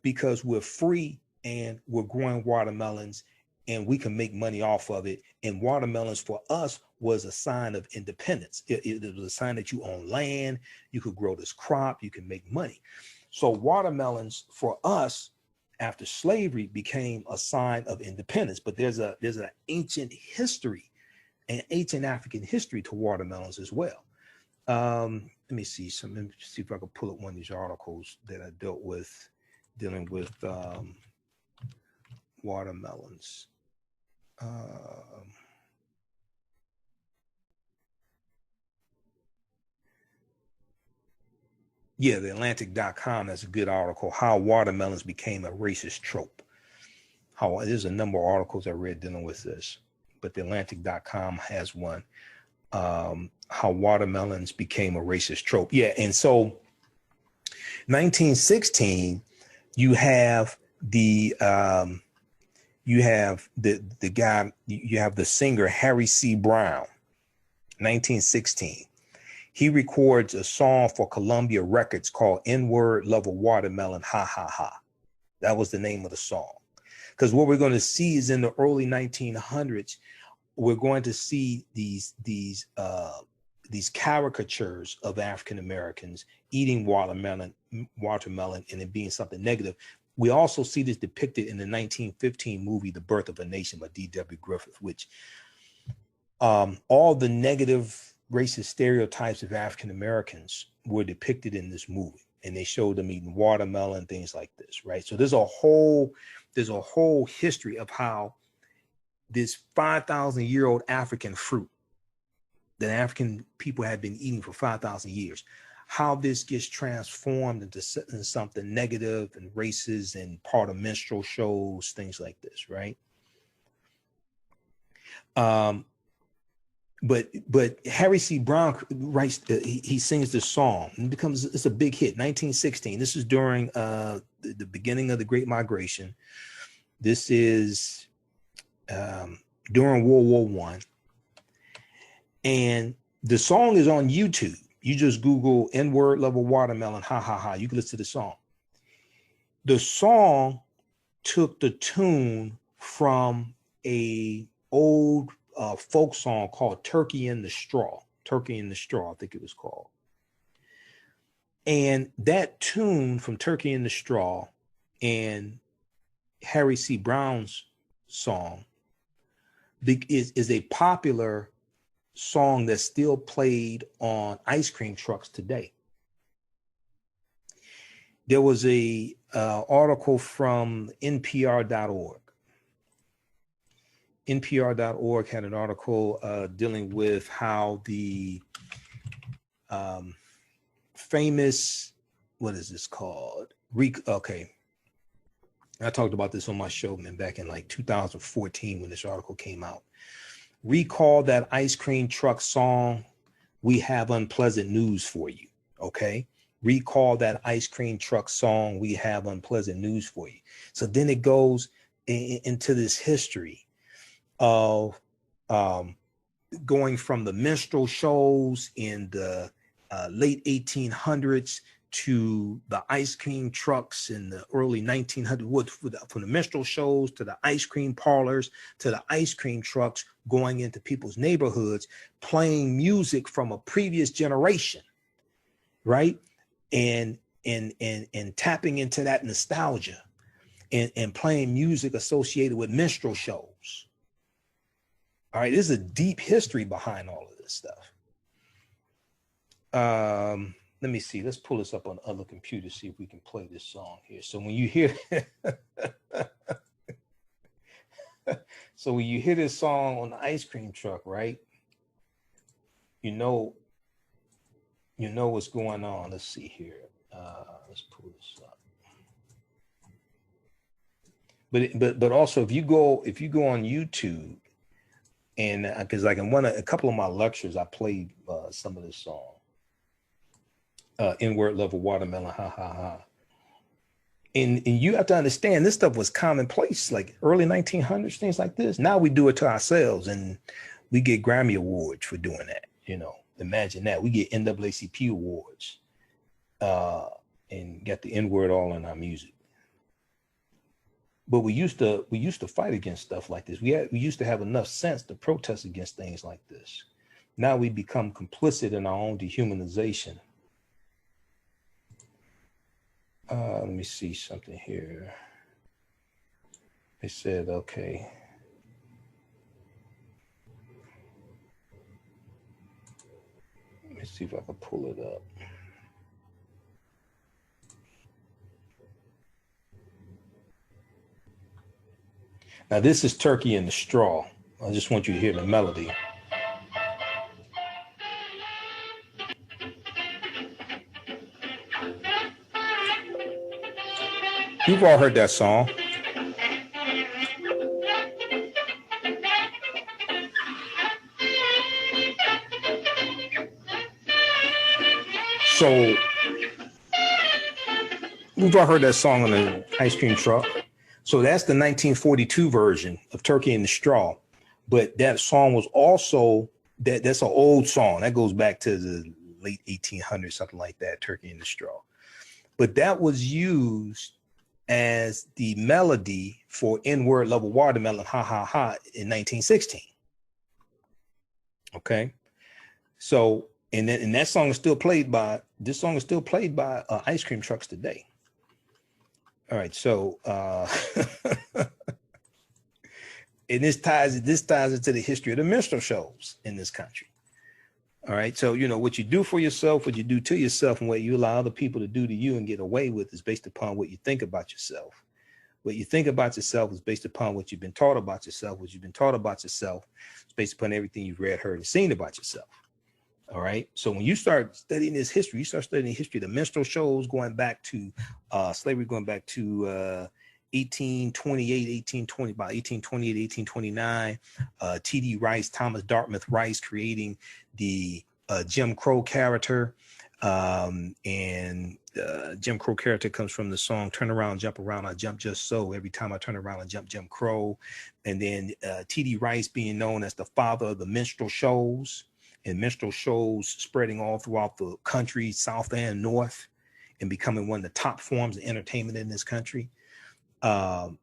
because we're free and we're growing watermelons and we can make money off of it. And watermelons for us was a sign of independence. It was a sign that you own land, you could grow this crop, you can make money. So watermelons for us after slavery became a sign of independence. But there's an ancient history, an ancient African history to watermelons as well. Let me see if I can pull up one of these articles that I dealing with watermelons. Yeah, the Atlantic.com has a good article, How Watermelons Became a Racist Trope. There's a number of articles I read dealing with this, but the Atlantic.com has one. How watermelons became a racist trope. Yeah, and so 1916, you have the singer Harry C. Brown. 1916, he records a song for Columbia Records called N-Word Love a Watermelon, Ha Ha Ha. That was the name of the song. Because what we're going to see is in the early 1900s, we're going to see these caricatures of African Americans eating watermelon and it being something negative. We also see this depicted in the 1915 movie, The Birth of a Nation by D.W. Griffith, which all the negative racist stereotypes of African Americans were depicted in this movie, and they showed them eating watermelon, things like this, right? So there's a whole history of how this 5,000-year-old African fruit that African people had been eating for 5,000 years, how this gets transformed into something negative and racist and part of minstrel shows, things like this, right? But Harry C. Brown writes, he sings this song and it's a big hit. 1916. This is during the beginning of the Great Migration. This is during World War I. And the song is on YouTube. You just Google N-Word Love a Watermelon, Ha Ha Ha. You can listen to the song. The song took the tune from a old folk song called Turkey in the Straw. Turkey in the Straw, I think it was called. And that tune from Turkey in the Straw and Harry C. Brown's song is a popular song that's still played on ice cream trucks today. There was a article from NPR.org. NPR.org had an article dealing with how the famous, what is this called? Okay. I talked about this on my show, man, back in like 2014 when this article came out. Recall that ice cream truck song, We Have Unpleasant News for You, okay? Recall that ice cream truck song, We Have Unpleasant News for You. So then it goes into this history of going from the minstrel shows in the late 1800s to the ice cream trucks in the early 1900s, from the minstrel shows to the ice cream parlors to the ice cream trucks, going into people's neighborhoods, playing music from a previous generation, right? And tapping into that nostalgia and playing music associated with minstrel shows. All right, there's a deep history behind all of this stuff. let me see. Let's pull this up on other computers, see if we can play this song here. So when you hear so when you hear this song on the ice cream truck, right? You know what's going on. Let's see here. Let's pull this up. But also if you go on YouTube, and because like in a couple of my lectures, I played some of this song. N-word level watermelon, ha ha ha. And you have to understand this stuff was commonplace, like early 1900s, things like this. Now we do it to ourselves, and we get Grammy awards for doing that. You know, imagine that. We get NAACP awards, and get the N-word all in our music. But we used to fight against stuff like this. We used to have enough sense to protest against things like this. Now we become complicit in our own dehumanization. Let me see something here. They said, okay. Let me see if I can pull it up. Now this is Turkey in the Straw. I just want you to hear the melody. You've all heard that song. So we've all heard that song on the ice cream truck. So that's the 1942 version of Turkey in the Straw. But that song was also, that's an old song. That goes back to the late 1800s, something like that, Turkey in the Straw. But that was used as the melody for N-word level watermelon, ha ha ha, in 1916. Okay. So, and that song is still played by, this song is still played by ice cream trucks today. All right, so and this ties into the history of the minstrel shows in this country. All right, so you know what you do for yourself, what you do to yourself, and what you allow other people to do to you and get away with is based upon what you think about yourself. What you think about yourself is based upon what you've been taught about yourself. What you've been taught about yourself is based upon everything you've read, heard, and seen about yourself. All right. So when you start studying this history, you start studying the history of the minstrel shows going back to slavery, going back to 1828, about 1828, 1829, T.D. Rice, Thomas Dartmouth Rice creating the Jim Crow character. And Jim Crow character comes from the song "Turn Around, Jump Around, I Jump Just So." Every time I turn around, I jump Jim Crow. And then T.D. Rice being known as the father of the minstrel shows. And minstrel shows spreading all throughout the country, South and North, and becoming one of the top forms of entertainment in this country. You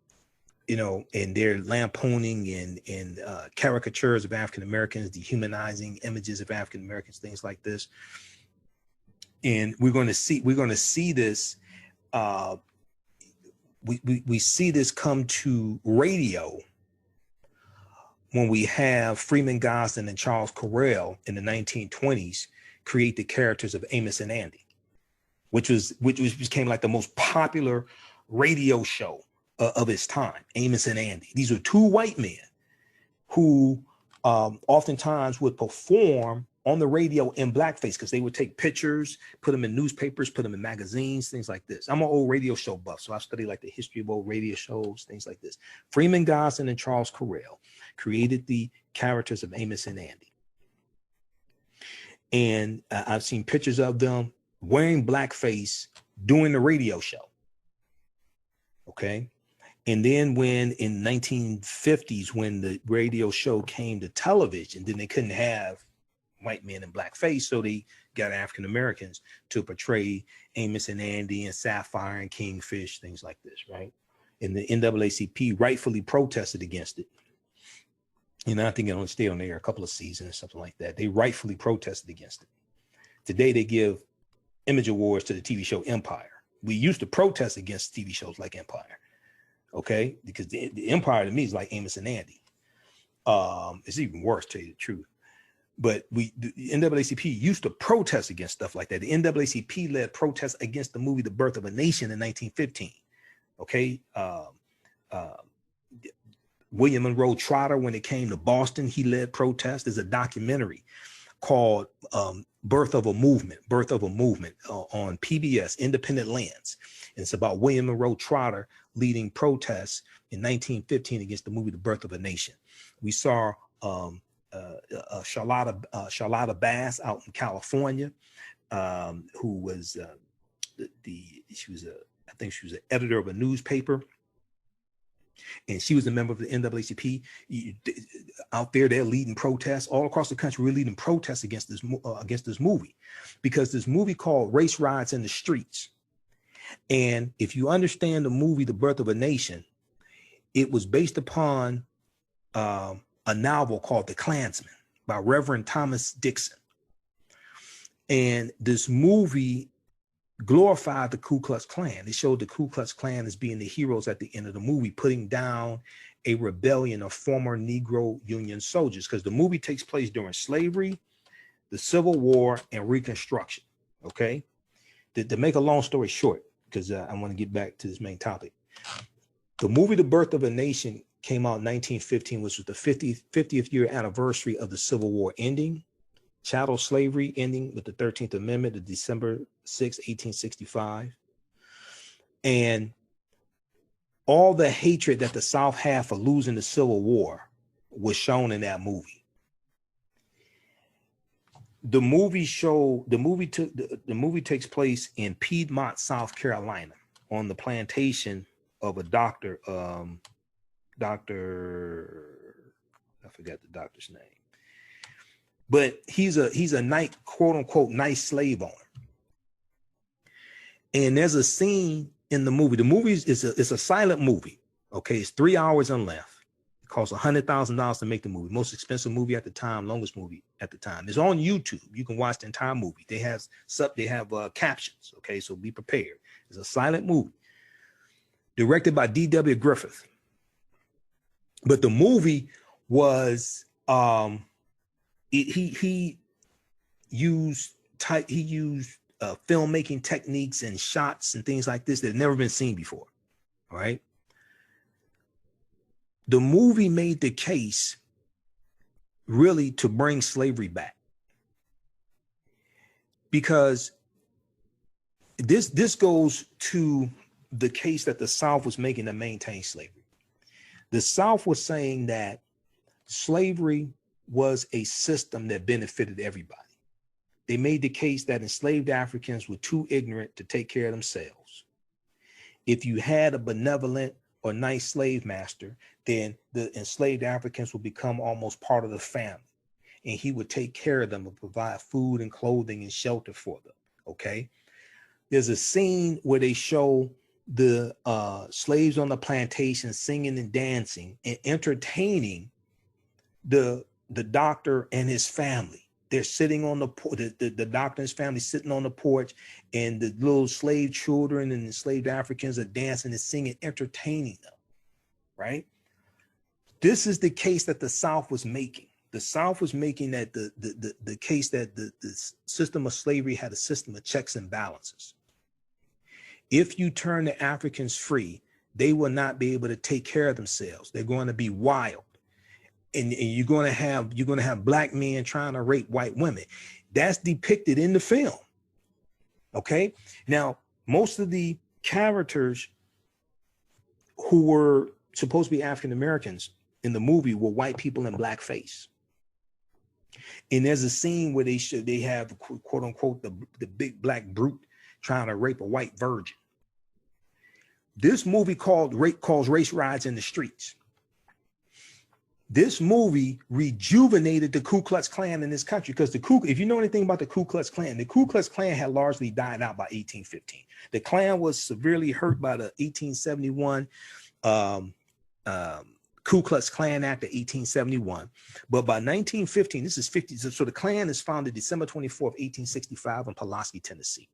know, and they're lampooning and caricatures of African Americans, dehumanizing images of African Americans, things like this. And we're going to see this. We see this come to radio when we have Freeman Gosden and Charles Correll in the 1920s create the characters of Amos and Andy, which became like the most popular radio show of its time, Amos and Andy. These were two white men who oftentimes would perform on the radio in blackface because they would take pictures, put them in newspapers, put them in magazines, things like this. I'm an old radio show buff, so I study like the history of old radio shows, things like this. Freeman Gosden and Charles Correll created the characters of Amos and Andy. And I've seen pictures of them wearing blackface doing the radio show. Okay. And then when in 1950s, when the radio show came to television, then they couldn't have white men in blackface. So they got African Americans to portray Amos and Andy and Sapphire and Kingfish, things like this, right? And the NAACP rightfully protested against it. You know, I think it only stayed on there a couple of seasons or something like that. They rightfully protested against it. Today, they give image awards to the TV show Empire. We used to protest against TV shows like Empire, okay? Because the Empire to me is like Amos and Andy. It's even worse, to tell you the truth. But the NAACP used to protest against stuff like that. The NAACP led protests against the movie The Birth of a Nation in 1915. Okay. William Monroe Trotter, when it came to Boston, he led protests. There's a documentary called Birth of a Movement on PBS, Independent Lands. And it's about William Monroe Trotter leading protests in 1915 against the movie The Birth of a Nation. We saw Charlotta Bass out in California, who was she was an editor of a newspaper. And she was a member of the NAACP. Out there, they're leading protests all across the country. We're leading protests against this movie, because this movie called Race Riots in the Streets. And if you understand the movie The Birth of a Nation, it was based upon a novel called The Klansman by Reverend Thomas Dixon. And this movie glorified the Ku Klux Klan. It showed the Ku Klux Klan as being the heroes at the end of the movie, putting down a rebellion of former Negro Union soldiers, because the movie takes place during slavery, the Civil War, and Reconstruction. Okay, to make a long story short, because I want to get back to this main topic. The movie The Birth of a Nation came out in 1915, which was the 50th year anniversary of the Civil War ending, chattel slavery ending with the 13th Amendment of December 6, 1865. And all the hatred that the South had for losing the Civil War was shown in that movie. The movie takes place in Piedmont, South Carolina, on the plantation of a doctor, I forgot the doctor's name. But he's a nice, quote unquote, nice slave owner. And there's a scene in the movie. The movie is a silent movie. Okay, it's 3 hours in length. It costs $100,000 to make the movie. Most expensive movie at the time, longest movie at the time. It's on YouTube. You can watch the entire movie. They have captions. Okay, so be prepared. It's a silent movie directed by D.W. Griffith. But the movie was he used filmmaking techniques and shots and things like this that had never been seen before. All right. The movie made the case really to bring slavery back, because this goes to the case that the South was making to maintain slavery. The South was saying that slavery was a system that benefited everybody. They made the case that enslaved Africans were too ignorant to take care of themselves. If you had a benevolent or nice slave master, then the enslaved Africans would become almost part of the family, and he would take care of them and provide food and clothing and shelter for them. Okay. There's a scene where they show the slaves on the plantation singing and dancing and entertaining the doctor and his family. They're sitting on the doctor and his family sitting on the porch, and the little slave children and enslaved Africans are dancing and singing, entertaining them, right? This is the case that the South was making. The South was making that the case that the system of slavery had a system of checks and balances. If you turn the Africans free, they will not be able to take care of themselves. They're going to be wild. And you're going to have black men trying to rape white women. That's depicted in the film. Okay. Now, most of the characters who were supposed to be African Americans in the movie were white people in blackface. And there's a scene where they have quote unquote the big black brute trying to rape a white virgin. This movie calls Race Riots in the Streets. This movie rejuvenated the Ku Klux Klan in this country, because if you know anything about the Ku Klux Klan had largely died out by 1815. The Klan was severely hurt by the 1871 Ku Klux Klan Act of 1871. But by 1915, this is 50. So the Klan is founded December 24th, 1865 in Pulaski, Tennessee.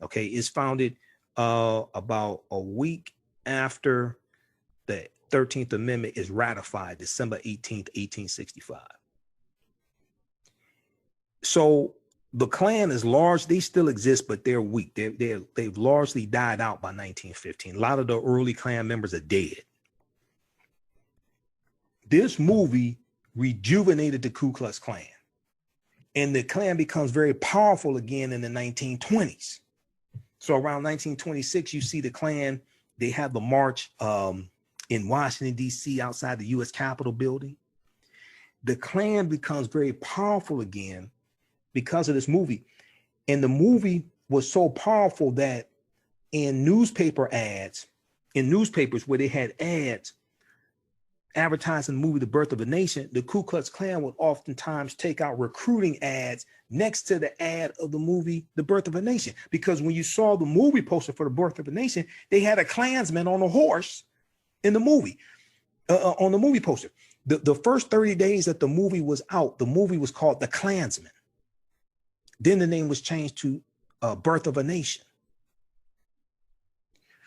Okay, it's founded about a week after the 13th Amendment is ratified, December 18th, 1865. So the Klan is large. They still exist, but they're weak. They've largely died out by 1915. A lot of the early Klan members are dead. This movie rejuvenated the Ku Klux Klan. And the Klan becomes very powerful again in the 1920s. So around 1926, you see the Klan, they have the march in Washington, D.C. outside the U.S. Capitol building. The Klan becomes very powerful again because of this movie. And the movie was so powerful that in newspaper ads, in newspapers where they had ads advertising the movie The Birth of a Nation, the Ku Klux Klan would oftentimes take out recruiting ads next to the ad of the movie The Birth of a Nation. Because when you saw the movie poster for The Birth of a Nation, they had a Klansman on a horse in the movie, on the movie poster. The first 30 days that the movie was out, the movie was called The Klansman. Then the name was changed to Birth of a Nation.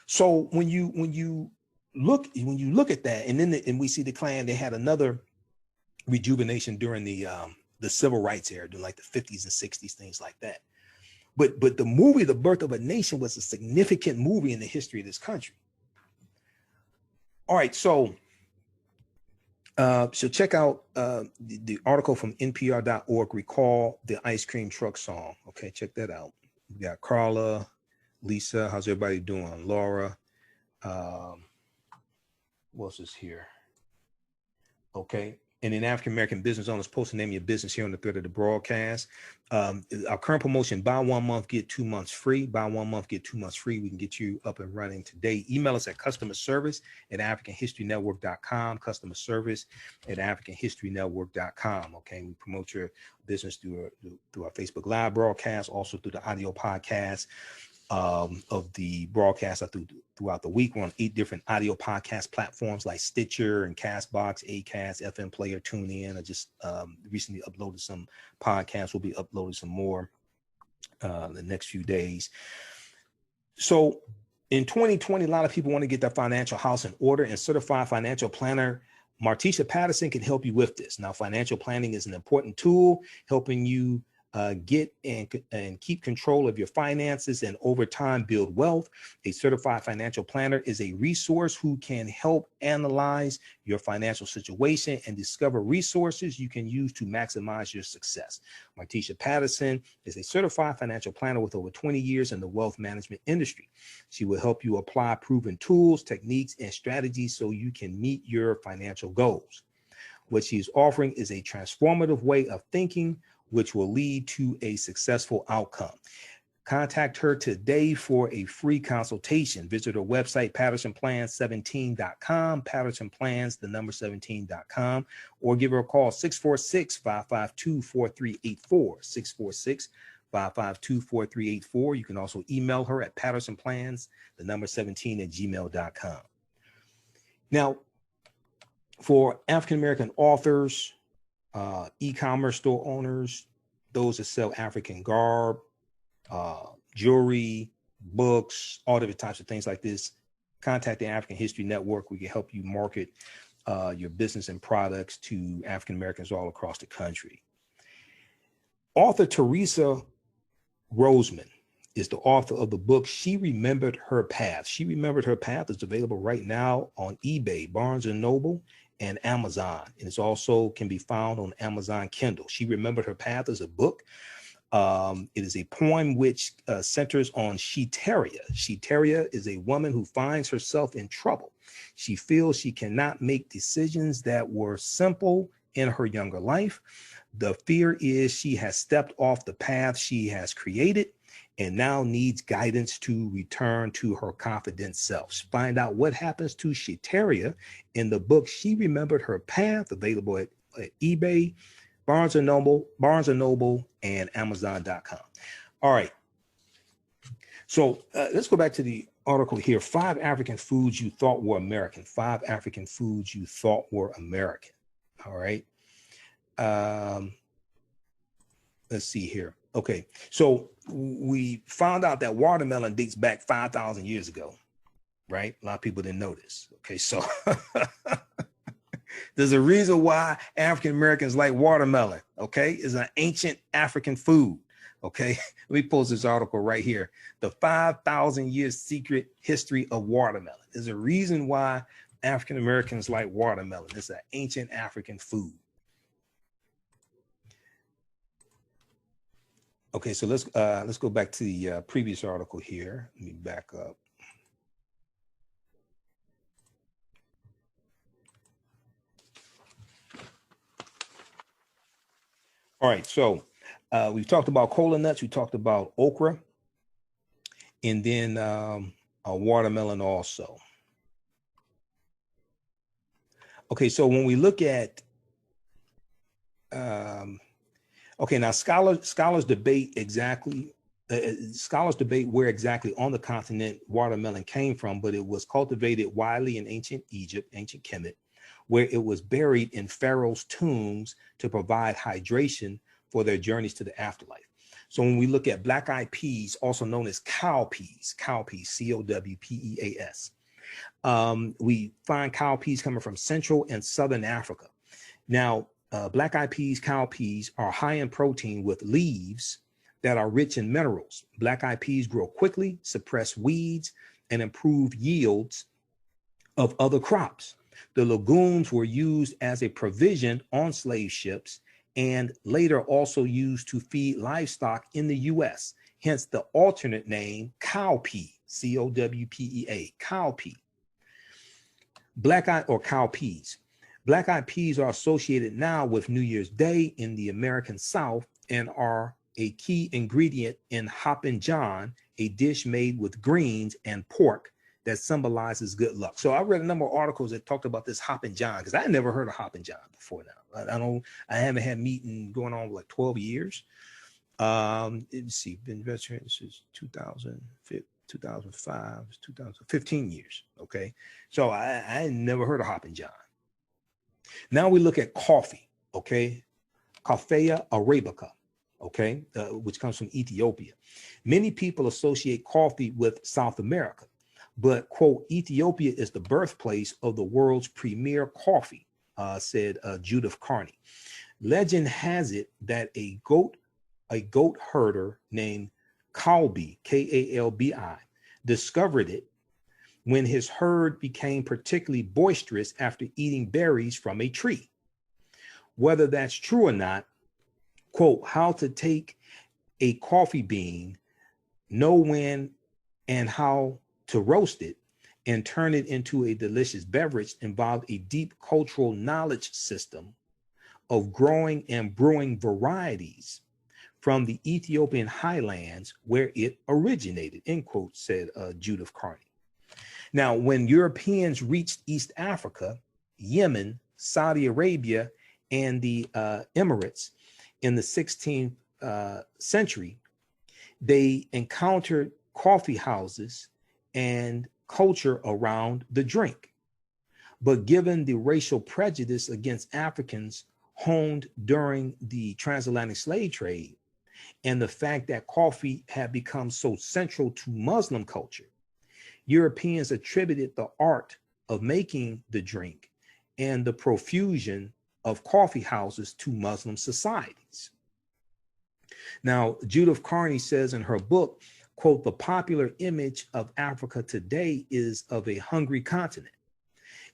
So when you look at that, and then and we see the Klan, they had another rejuvenation during the civil rights era, during like the 50s and 60s, things like that. But the movie The Birth of a Nation was a significant movie in the history of this country. All right, so check out the article from npr.org, Recall the Ice Cream Truck Song. Okay, check that out. We got Carla, Lisa, how's everybody doing? Laura, what else is here? Okay. And in African American business owners, post the name of your business here on the thread of the broadcast. Our current promotion, buy 1 month, get 2 months free. Buy 1 month, get 2 months free. We can get you up and running today. Email us at customerservice@africanhistorynetwork.com. Customer service at africanhistorynetwork.com. Okay. We promote your business through our Facebook Live broadcast, also through the audio podcast of the broadcast throughout the week. We're on 8 different audio podcast platforms like Stitcher and Castbox, Acast, FM Player, TuneIn. I just recently uploaded some podcasts. We'll be uploading some more the next few days. So in 2020, a lot of people want to get their financial house in order, and certified financial planner Martisha Patterson can help you with this. Now, financial planning is an important tool helping you get and keep control of your finances and over time build wealth. A certified financial planner is a resource who can help analyze your financial situation and discover resources you can use to maximize your success. Martisha Patterson is a certified financial planner with over 20 years in the wealth management industry. She will help you apply proven tools, techniques, and strategies so you can meet your financial goals. What she's offering is a transformative way of thinking, which will lead to a successful outcome. Contact her today for a free consultation. Visit her website, pattersonplans17.com, pattersonplans17.com, or give her a call, 646-552-4384, 646-552-4384. You can also email her at pattersonplans17@gmail.com. Now, for African-American authors, e-commerce store owners, those that sell African garb, jewelry, books, all different types of things like this, contact the African History Network. We can help you market your business and products to African Americans all across the country. Author Teresa Roseman is the author of the book She Remembered Her Path. She Remembered Her Path is available right now on eBay, Barnes & Noble, and Amazon. And it's also can be found on Amazon Kindle. She Remembered Her Path is a book. It is a poem which centers on Sheteria. Sheteria is a woman who finds herself in trouble. She feels she cannot make decisions that were simple in her younger life. The fear is she has stepped off the path she has created and now needs guidance to return to her confident self. Find out what happens to Sheteria in the book She Remembered Her Path, available at eBay, Barnes & Noble, and Amazon.com. All right. So let's go back to the article here. 5 African foods you thought were American. 5 African foods you thought were American. All right. Let's see here. Okay, so we found out that watermelon dates back 5,000 years ago, right? A lot of people didn't know this. Okay, so there's a reason why African Americans like watermelon. okay, is an ancient African food. Okay, let me post this article right here. The 5,000 years secret history of watermelon. There's a reason why African Americans like watermelon. It's an ancient African food. Okay, so let's go back to the previous article here. Let me back up. All right, so we've talked about cola nuts, we talked about okra, and then a watermelon also. Okay, so when we look at, okay, now scholars debate exactly, scholars debate where exactly on the continent watermelon came from, but it was cultivated widely in ancient Egypt, ancient Kemet, where it was buried in pharaohs' tombs to provide hydration for their journeys to the afterlife. So when we look at black-eyed peas, also known as cowpeas, C-O-W-P-E-A-S, we find cowpeas coming from Central and Southern Africa. Now, black-eyed peas, cowpeas are high in protein with leaves that are rich in minerals. Black-eyed peas grow quickly, suppress weeds, and improve yields of other crops. The legumes were used as a provision on slave ships and later also used to feed livestock in the U.S., hence the alternate name cowpea, C-O-W-P-E-A, cowpea. Black-eyed or cowpeas. Black-eyed peas are associated now with New Year's Day in the American South and are a key ingredient in Hoppin John, a dish made with greens and pork that symbolizes good luck. So I read a number of articles that talked about this Hoppin John because I had never heard of Hoppin John before now. I haven't had meeting going on like 12 years. Let's see, been veteran since 2005, 2015 years. Okay. So I had never heard of Hoppin John. Now we look at coffee. Okay. Coffea arabica. Okay. Which comes from Ethiopia. Many people associate coffee with South America. But, quote, Ethiopia is the birthplace of the world's premier coffee, said Judith Carney. Legend has it that a goat herder named Kalbi, K-A-L-B-I, discovered it when his herd became particularly boisterous after eating berries from a tree. Whether that's true or not, quote, how to take a coffee bean, know when and how to roast it and turn it into a delicious beverage involved a deep cultural knowledge system of growing and brewing varieties from the Ethiopian highlands where it originated, end quote, said Judith Carney. Now, when Europeans reached East Africa, Yemen, Saudi Arabia, and the Emirates in the 16th century, they encountered coffee houses and culture around the drink. But given the racial prejudice against Africans honed during the transatlantic slave trade and the fact that coffee had become so central to Muslim culture, Europeans attributed the art of making the drink and the profusion of coffee houses to Muslim societies. Now, Judith Carney says in her book, quote, the popular image of Africa today is of a hungry continent.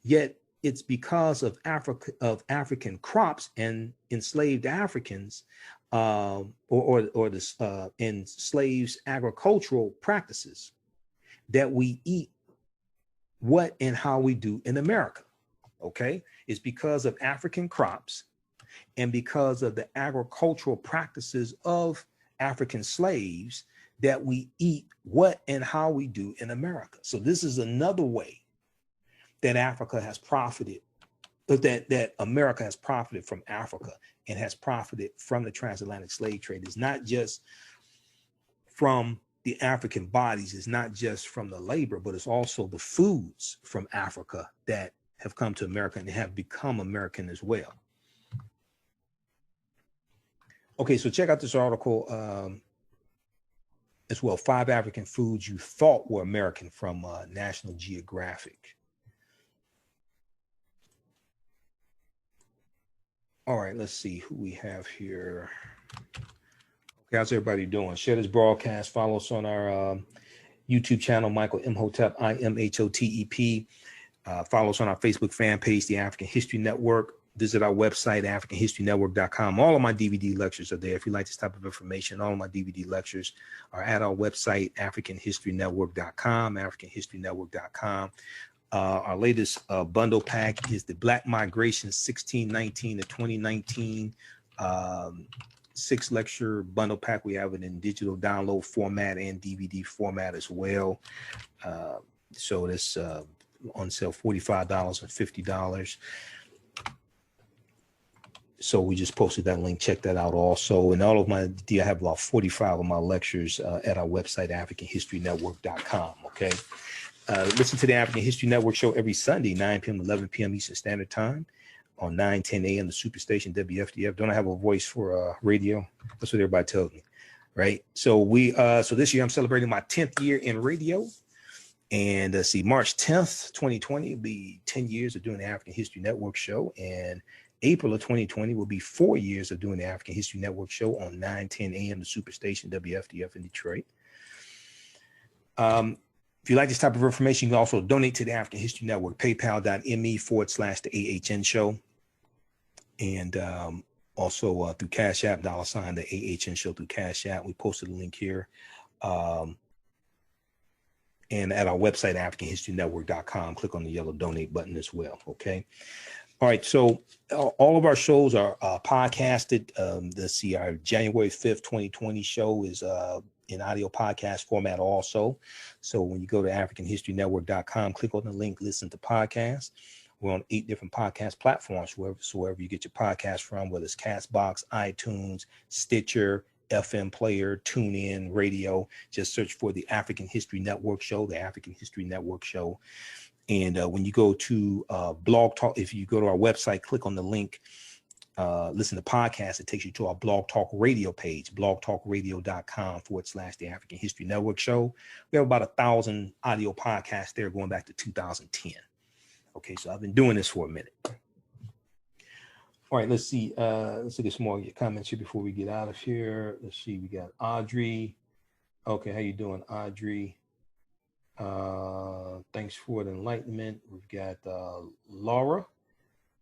Yet it's because of African crops and enslaved Africans or the enslaved agricultural practices that we eat what and how we do in America. Okay, it's because of African crops and because of the agricultural practices of African slaves that we eat what and how we do in America. So this is another way that Africa has profited, that America has profited from Africa and has profited from the transatlantic slave trade. It's not just from the African bodies, it's not just from the labor, but it's also the foods from Africa that have come to America and have become American as well. Okay, so check out this article as well, 5 African foods you thought were American from National Geographic. All right, let's see who we have here. Okay, how's everybody doing? Share this broadcast. Follow us on our YouTube channel, Michael Imhotep, Imhotep. Follow us on our Facebook fan page, The African History Network. Visit our website, AfricanHistoryNetwork.com. All of my DVD lectures are there. If you like this type of information, all of my DVD lectures are at our website, AfricanHistoryNetwork.com, AfricanHistoryNetwork.com. Our latest bundle pack is the Black Migration 1619 to 2019 six-lecture bundle pack. We have it in digital download format and DVD format as well. So this on sale $45 and $50. So we just posted that link. Check that out also. And all of my, I have about 45 of my lectures at our website, AfricanHistoryNetwork.com. Okay. Listen to the African History Network show every Sunday, 9 p.m. to 11 p.m. Eastern Standard Time on 9:10 a.m. the Superstation WFDF. Don't I have a voice for radio? That's what everybody tells me, right? So so this year I'm celebrating my 10th year in radio. And see, March 10th, 2020 will be 10 years of doing the African History Network show. And April of 2020 will be 4 years of doing the African History Network show on 9:10 a.m. the Superstation WFDF in Detroit. If you like this type of information, you can also donate to the African History Network, paypal.me/the AHN show. And also through Cash App, $ the AHN show through Cash App. We posted a link here. And at our website, AfricanHistoryNetwork.com, click on the yellow donate button as well. Okay. All right. So all of our shows are podcasted. Let's see, our January 5th, 2020 show is in audio podcast format also. So when you go to AfricanHistoryNetwork.com, click on the link, listen to podcasts. We're on 8 different podcast platforms, wherever you get your podcast from, whether it's Castbox, iTunes, Stitcher, FM player, TuneIn, radio. Just search for the African History Network show, the African History Network show. And when you go to Blog Talk, if you go to our website, click on the link, listen to podcasts, it takes you to our Blog Talk Radio page, blogtalkradio.com/the African History Network show. We have about 1,000 audio podcasts there going back to 2010. Okay, so I've been doing this for a minute. All right, let's see. Let's look at some more of your comments here before we get out of here. Let's see. We got Audrey. Okay, how you doing, Audrey? Thanks for the enlightenment. We've got Laura.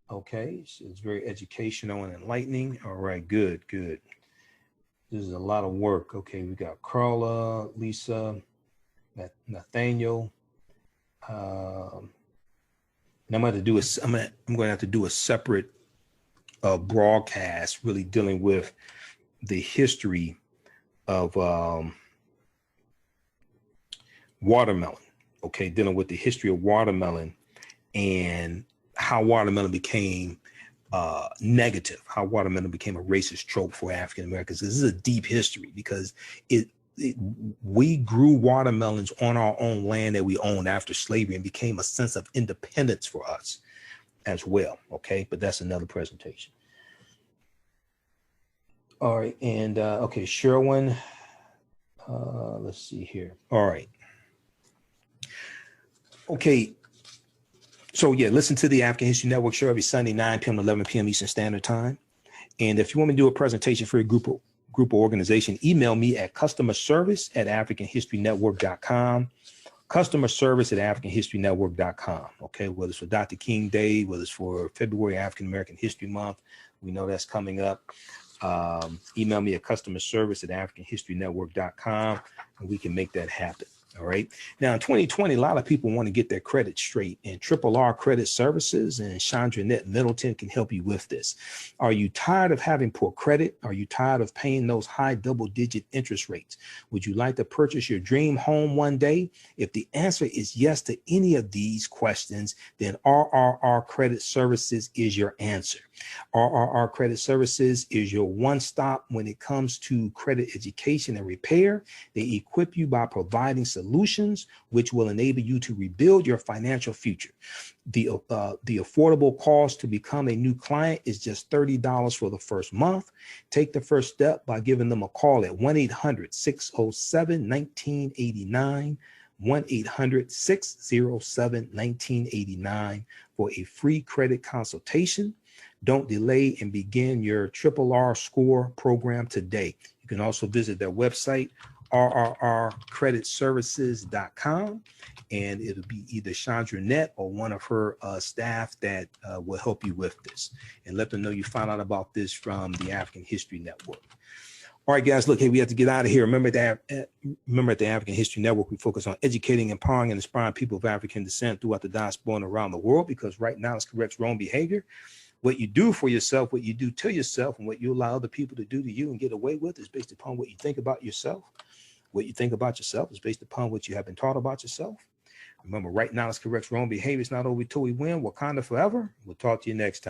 Okay, so it's very educational and enlightening. All right, good, good. This is a lot of work. Okay, we got Carla, Lisa, Nathaniel. And I'm going to have to do a separate broadcast really dealing with the history of watermelon. Okay, dealing with the history of watermelon and how watermelon became negative, how watermelon became a racist trope for African Americans. This is a deep history because we grew watermelons on our own land that we owned after slavery and became a sense of independence for us as well. Okay, but that's another presentation. All right, and okay, Sherwin. Let's see here. All right. Okay. So yeah, listen to the African History Network show every Sunday, 9 p.m. to 11 p.m. Eastern Standard Time. And if you want me to do a presentation for your group or organization, email me at customerservice@AfricanHistoryNetwork.com. Customer service at AfricanHistoryNetwork.com. Okay, whether it's for Dr. King Day, whether it's for February African American History Month, we know that's coming up. Email me at customerservice@AfricanHistoryNetwork.com, and we can make that happen. All right. Now, in 2020, a lot of people want to get their credit straight, and RRR Credit Services and Chandra Middleton can help you with this. Are you tired of having poor credit? Are you tired of paying those high double-digit interest rates? Would you like to purchase your dream home one day? If the answer is yes to any of these questions, then RRR Credit Services is your answer. RRR Credit Services is your one-stop when it comes to credit education and repair. They equip you by providing solutions which will enable you to rebuild your financial future. The affordable cost to become a new client is just $30 for the first month. Take the first step by giving them a call at 1-800-607-1989, 1-800-607-1989 for a free credit consultation. Don't delay and begin your RRR score program today. You can also visit their website, rrrcreditservices.com, and it'll be either Chandra Net or one of her staff that will help you with this. And let them know you found out about this from the African History Network. All right, guys, look, hey, we have to get out of here. Remember at the African History Network, we focus on educating, empowering, and inspiring people of African descent throughout the diaspora and around the world, because right now it's corrects wrong behavior. What you do for yourself, what you do to yourself, and what you allow other people to do to you and get away with is based upon what you think about yourself. What you think about yourself is based upon what you have been taught about yourself. Remember, right now it's corrects wrong behavior. It's not over till we win. Wakanda forever. We'll talk to you next time.